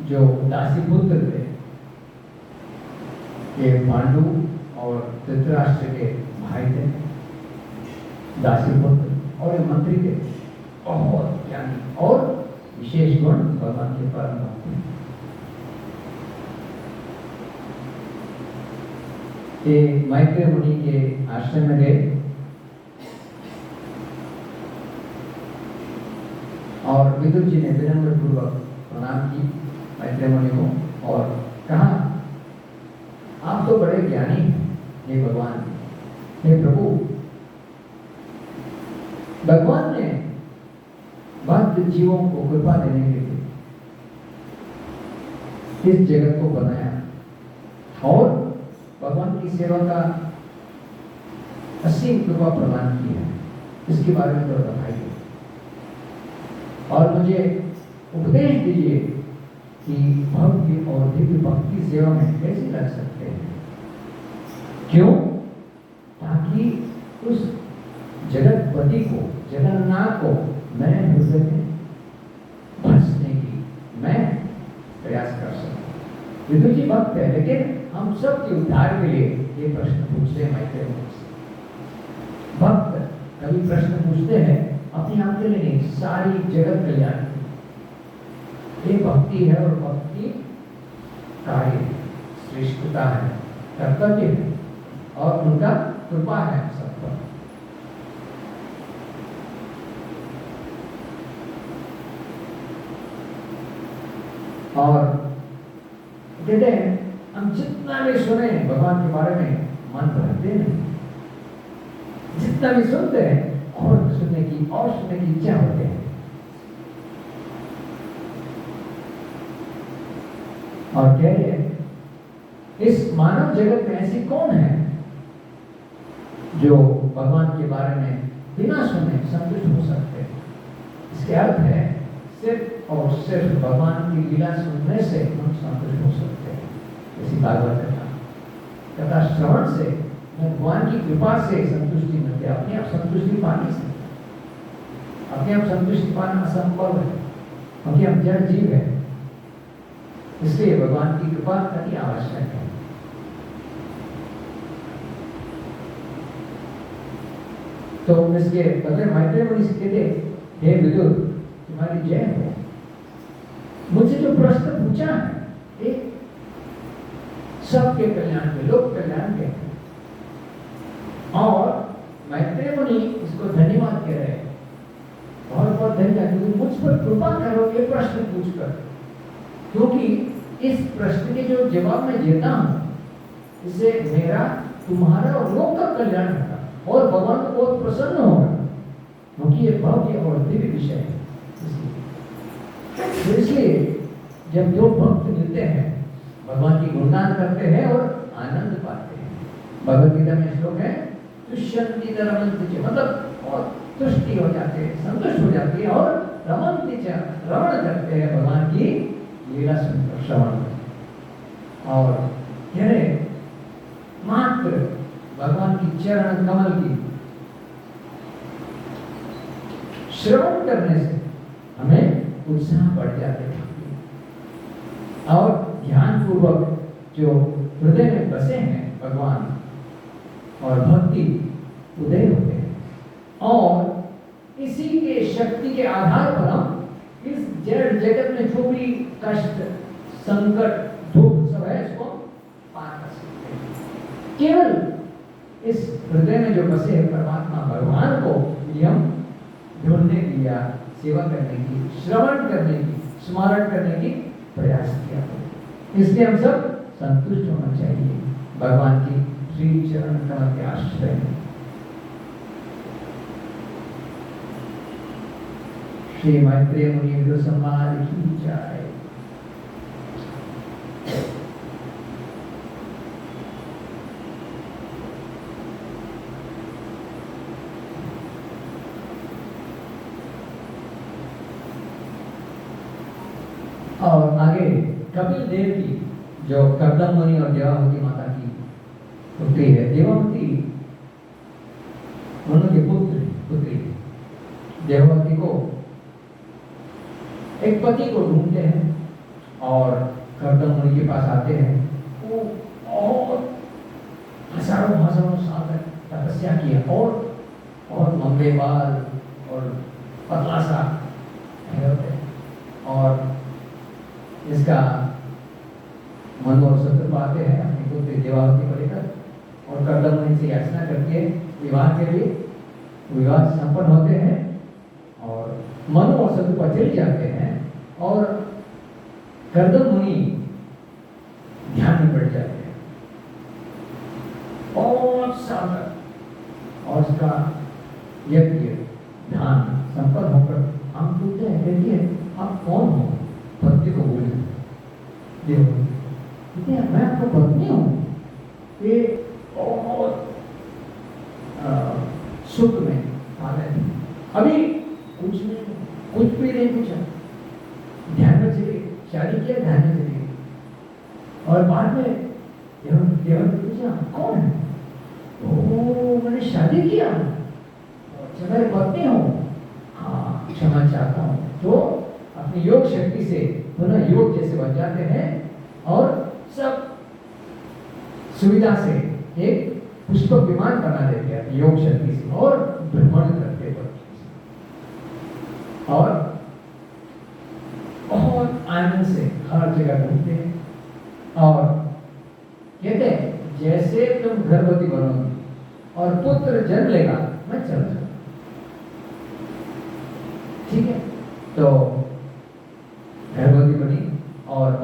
जो दासी पुत्र थे, ये पांडु और धृतराष्ट्र के भाई थे, दासी पुत्र और ये मंत्री थे, बहुत ज्ञानी और विशेष गुण भगवान के परम भक्त थे। ये मैत्रेय मुनि के आश्रम में गए और विदुर जी ने विनम्र पूर्वक प्रणाम की मैत्रेय मुनि को और कहा, आप तो बड़े ज्ञानी हैं, हे भगवान, हे प्रभु। भगवान ने भक्त जीवों को कृपा देने के लिए इस जगत को बनाया और भगवान की सेवा का असीम कृपा प्रदान की है। इसके बारे में थोड़ा बताइए और मुझे उपदेश दीजिए कि भक्ति और दिव्य भक्ति सेवा में कैसे लग सकते हैं। क्यों? ताकि उस जगतपति को, जगन्नाथ को मैं हृदय में बसने की मैं प्रयास कर सकूं। विदुर जी भक्त है, लेकिन हम सब के उद्धार के लिए ये प्रश्न पूछते हैं मैत्रेय मुनि से। भक्त कभी प्रश्न पूछते हैं अपने आप के लिए नहीं, सारी जगत कल्याण। ये भक्ति है और भक्ति कार्य श्रेष्ठता है, कर्तव्य है और उनका कृपा है सब पर। और कहते हैं हम जितना भी सुने भगवान के बारे में मन भरते नहीं, जितना भी सुनते हैं और सुनने की इच्छा होते हैं। और कह रहे हैं इस मानव जगत में ऐसी कौन है जो भगवान के बारे में बिना सुने संतुष्ट हो सकते हैं। इसके अर्थ है सिर्फ और सिर्फ भगवान की लीला सुनने से हम संतुष्ट हो सकते हैं। इसी भागवत कथा श्रवण से भगवान की कृपा से संतुष्टि मिलती है। अपने आप संतुष्टि पा नहीं सकते, अपने आप संतुष्टि पाना असंभव है क्योंकि हम जड़ जीव है। इसलिए भगवान की कृपा अति आवश्यक है। तो इसके बदले मैत्रेय मुनि से कहते, हे विदुर तुम्हारी जय हो, मुझसे जो प्रश्न पूछा है एक सबके कल्याण के, लोक कल्याण के, और मैत्रेय मुनि इसको धन्यवाद कह रहे हैं, बहुत बहुत धन्यवाद मुझ पर कृपा करो ये प्रश्न पूछकर, क्योंकि इस प्रश्न के जो जवाब मैं देता हूं इससे मेरा तुम्हारा और लोक का कल्याण होगा और भगवान को बहुत प्रसन्न होगा, क्योंकि ये भव्य और दिव्य विषय है। इसलिए जब दो भक्त मिलते हैं भगवान की गुणगान करते हैं और आनंद पाते हैं। भगवद गीता में श्लोक है तुष्यन्ति च रमन्ति च, मतलब और तुष्टि हो जाते हैं, संतुष्ट हो जाती है और रमन्ति च, रमण करते हैं भगवान की लीला सुनकर, श्रवण और कह रहे मात्र भगवान की चरण कमल की श्रवण करने से हमें उत्साह बढ़ जाते हैं और ध्यान पूर्वक जो हृदय में बसे हैं भगवान और भक्ति उदय होते हैं और इसी के शक्ति के आधार पर हम इस जड़ जगत में जो भी कष्ट संकट दुख सब है इसको पार कर सकते हैं। केवल इस हृदय में जो बसे है परमात्मा भगवान को हम ढूंढने की या सेवा करने की, श्रवण करने की, स्मरण करने की प्रयास किया। इसलिए हम सब संतुष्ट होना चाहिए भगवान की श्री चरण कमल के आश्रय में। श्री मैत्रेय मुनि को सम्मान की जाए। और आगे कपिल देव की जो कर्दम मुनि और देवावती माता की पुत्री है, देवावती उनके पुत्री देवावती को एक पति को ढूंढते हैं और कर्दम मुनि के पास आते हैं। वो और हजारों साल तक तपस्या किया और लंबे बाल और पतला सा होते और इसका मनोहर शत्रु आते हैं अपनी पुत्री देवावती को लेकर और कर्दम मुनि से याचना करती है विवाह के लिए। विवाह संपन्न होते हैं और मनोहर शत्रु चले जाते हैं और कर्दम मुनि ध्यान में पड़ जाते हैं और साधक और उसका यज्ञ ध्यान संपन्न होकर हम पूछते हैं, कहती है आप कौन हो? पत्नी को बोले मैं आपका पत्नी हूँ। ये बहुत सुख में अभी कुछ भी नहीं पूछा, ध्यान में चली शादी किया, ध्यान में चली और बाद में देवता पूछा कौन है? ओ मैंने शादी किया, अच्छा मैं पत्नी हूँ, हाँ क्षमा चाहता हूँ। तो अपनी योग शक्ति से पुनः योग जैसे बन जाते हैं और सब सुविधा से एक पुष्पक विमान बना देते हैं योग शक्ति से और भ्रमण करते हैं और बहुत आनंद से हर जगह घूमते हैं और कहते हैं जैसे तुम गर्भवती बनोगी और पुत्र जन्म लेगा मैं चल जाऊंगा। ठीक है, तो गर्भवती बनी और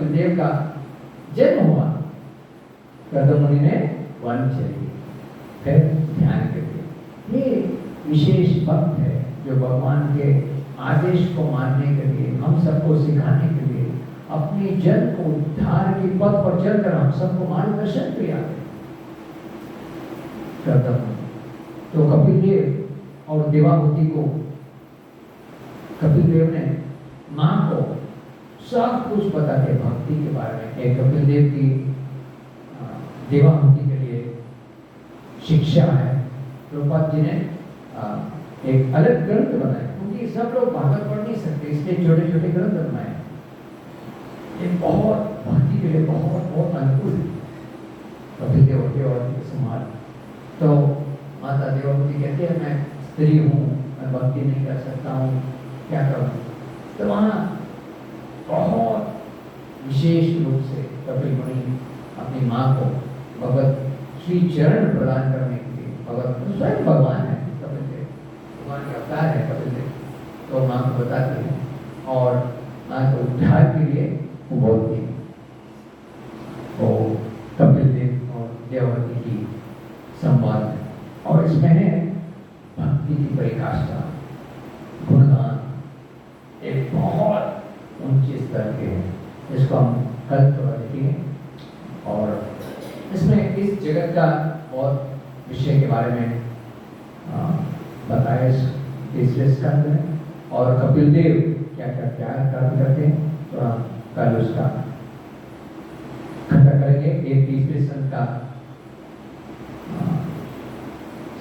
कपिल देव का जन्म हुआ, गर्दन मुनि ने वन चली, फिर ध्यान करके। ये विशेष भक्त है जो भगवान के आदेश को मानने के लिए, हम सबको सिखाने के लिए, अपनी जन को उद्धार की पथ पर चलकर हम सबको मार्गदर्शन किया है। तो कपिल देव और देवाहुति को, कपिल देव ने माँ को सब कुछ बताते भक्ति के बारे में। एक कपिल देव की देवाहुति के लिए शिक्षा है। प्रभुपाद जी ने एक अलग ग्रंथ बनाए, क्योंकि सब लोग भागवत पढ़ नहीं सकते, इसलिए छोटे छोटे ग्रंथ बनाए। ये बहुत भक्ति के लिए बहुत अनुकूल है कपिल देवाहुति के समान। तो माता देवाहुति कहती है मैं स्त्री हूँ, मैं भक्ति नहीं कर सकता हूँ, क्या करूँ? तो वहाँ बहुत विशेष रूप से कपिल मुनि अपनी माँ को भगवत श्री चरण प्रदान करने के लिए, भगवत स्वयं भगवान है कपिल देव, भगवान के अवतार है कपिल देव, तो माँ को बताते हैं और माँ को उद्धार के लिए वो बोलती है। तो कपिल देव और देवाहुति की संवाद है, और इसमें है भक्ति की परिकाष्ठा, गुणगान एक बहुत ऊंचे स्तर के हैं, जिसको हम कल थोड़ा देखेंगे। और इसमें इस जगत का बहुत विषय के बारे में बताया इस तीसरे स्कंद में, और कपिल देव क्या क्या कार्य करते हैं, थोड़ा कल उसका खंडन करेंगे। ये तीसरे स्कंद का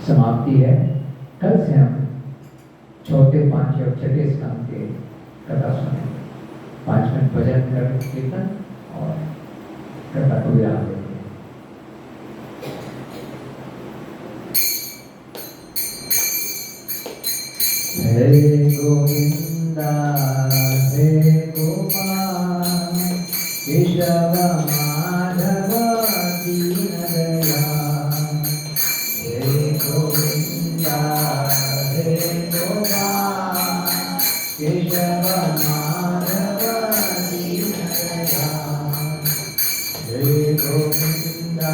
समाप्ति है। कल से हम चौथे, पांचवें और छठे स्कंद के कथा सुने, 5 मिनट भजन कर कीर्तन और कथा को विराम देंगे। हरे गोविंदा हे गोपाल केशव माधव दीनदयाल, हे गोविंदा हे गोपाल केशव माधव दीनदयाल, हे गोविंदा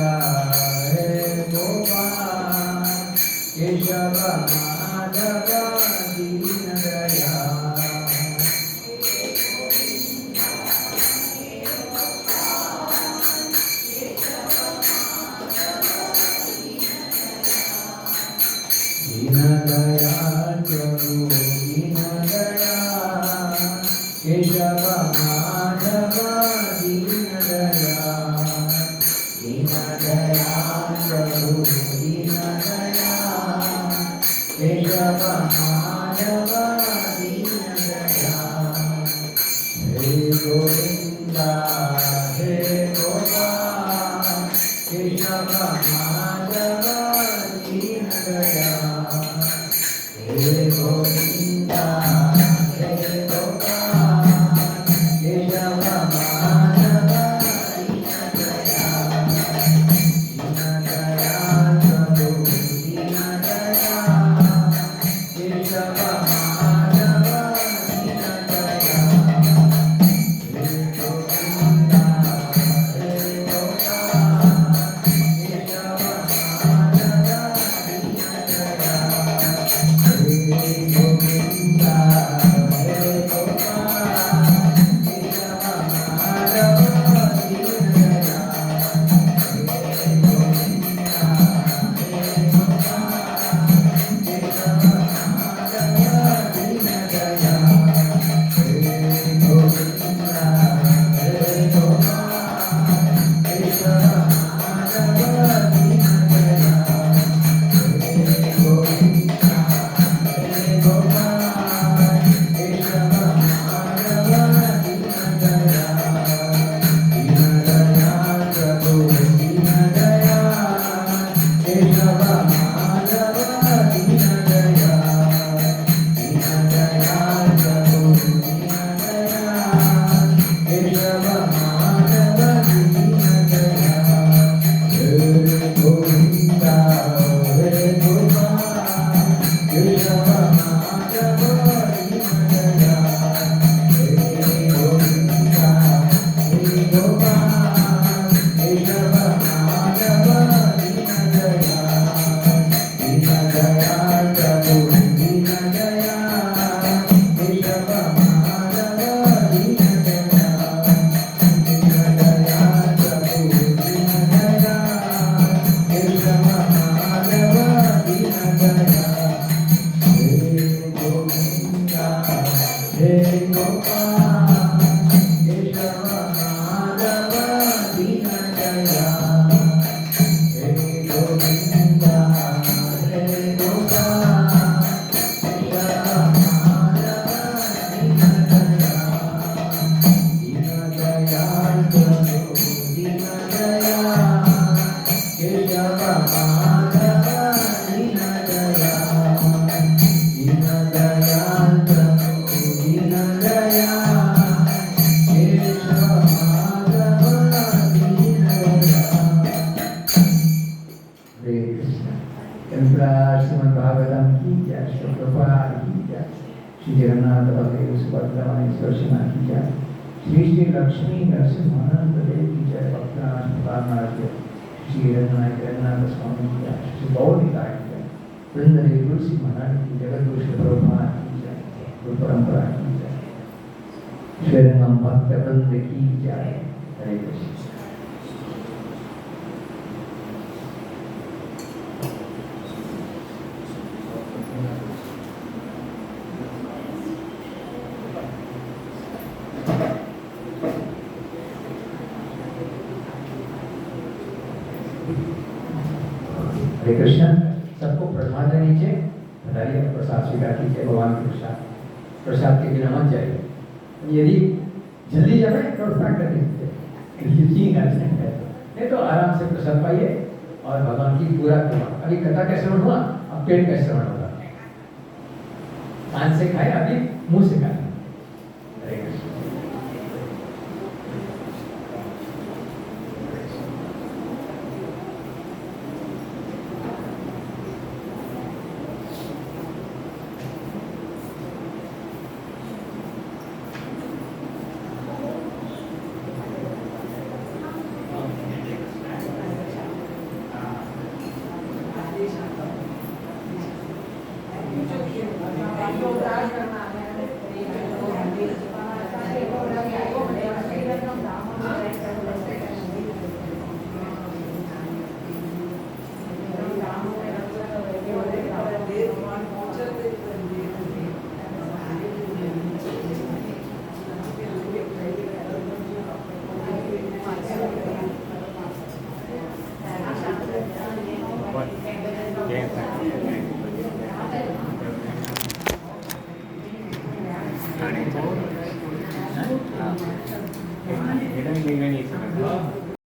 हे गोपाल केशव माधव दीनदयाल। दीनदयाल प्रभु दीनदयाल केशव माधव दीनदयाल, दीनदयाल प्रभु दीनदयाल केशव माधव दीनदयाल, हे गोविंदा हे गोपाल केशव माधव दीनदयाल, हे गोविंदा हे गोपाल केशव माधव दीनदयाल, दीनदयाल प्रभु दीनदयाल केशव माधव गोविंदा हरे गोपाल श्याम माधव दीन दयाल प्रभु दीन दयाल केशव माधव दीन दयाल प्रभु दीन दयाल केशव माधव दीन दयाल। हरे कृष्ण। श्रीमद् भागवतम की जय, श्री प्रभुपाद की जय, श्री जगन्नाथ बलदेव सुभद्रा सुदर्शना की जय, श्री श्री लक्ष्मी नरसिंहानंद देव की जय, भक्तनाथ प्रहलाद श्री जगन्नाथ स्वामी की जय, श्री गौरिका की जय, वृंददेव तुलसी महाराज की, जगत श्री प्रभुपाद की जय, गुरु परंपरा की जय, श्रीरंगम भक्त वृंद की जय। हरे कृष्ण। हरे कृष्ण। सबको प्रसाद है नीचे बताइए, प्रसाद स्वीकार कीजिए। भगवान के प्रसाद, प्रसाद के बिना मत जाइए। यदि जल्दी जाए तो प्रसाद कर दीजिए, नहीं तो आराम से प्रसाद पाइए और भगवान की पूरा कृपा। अभी कथा का श्रवण हुआ, अब पेट का श्रवण होगा। कान से खाए, अभी मुंह से खाए। हरे कृष्ण।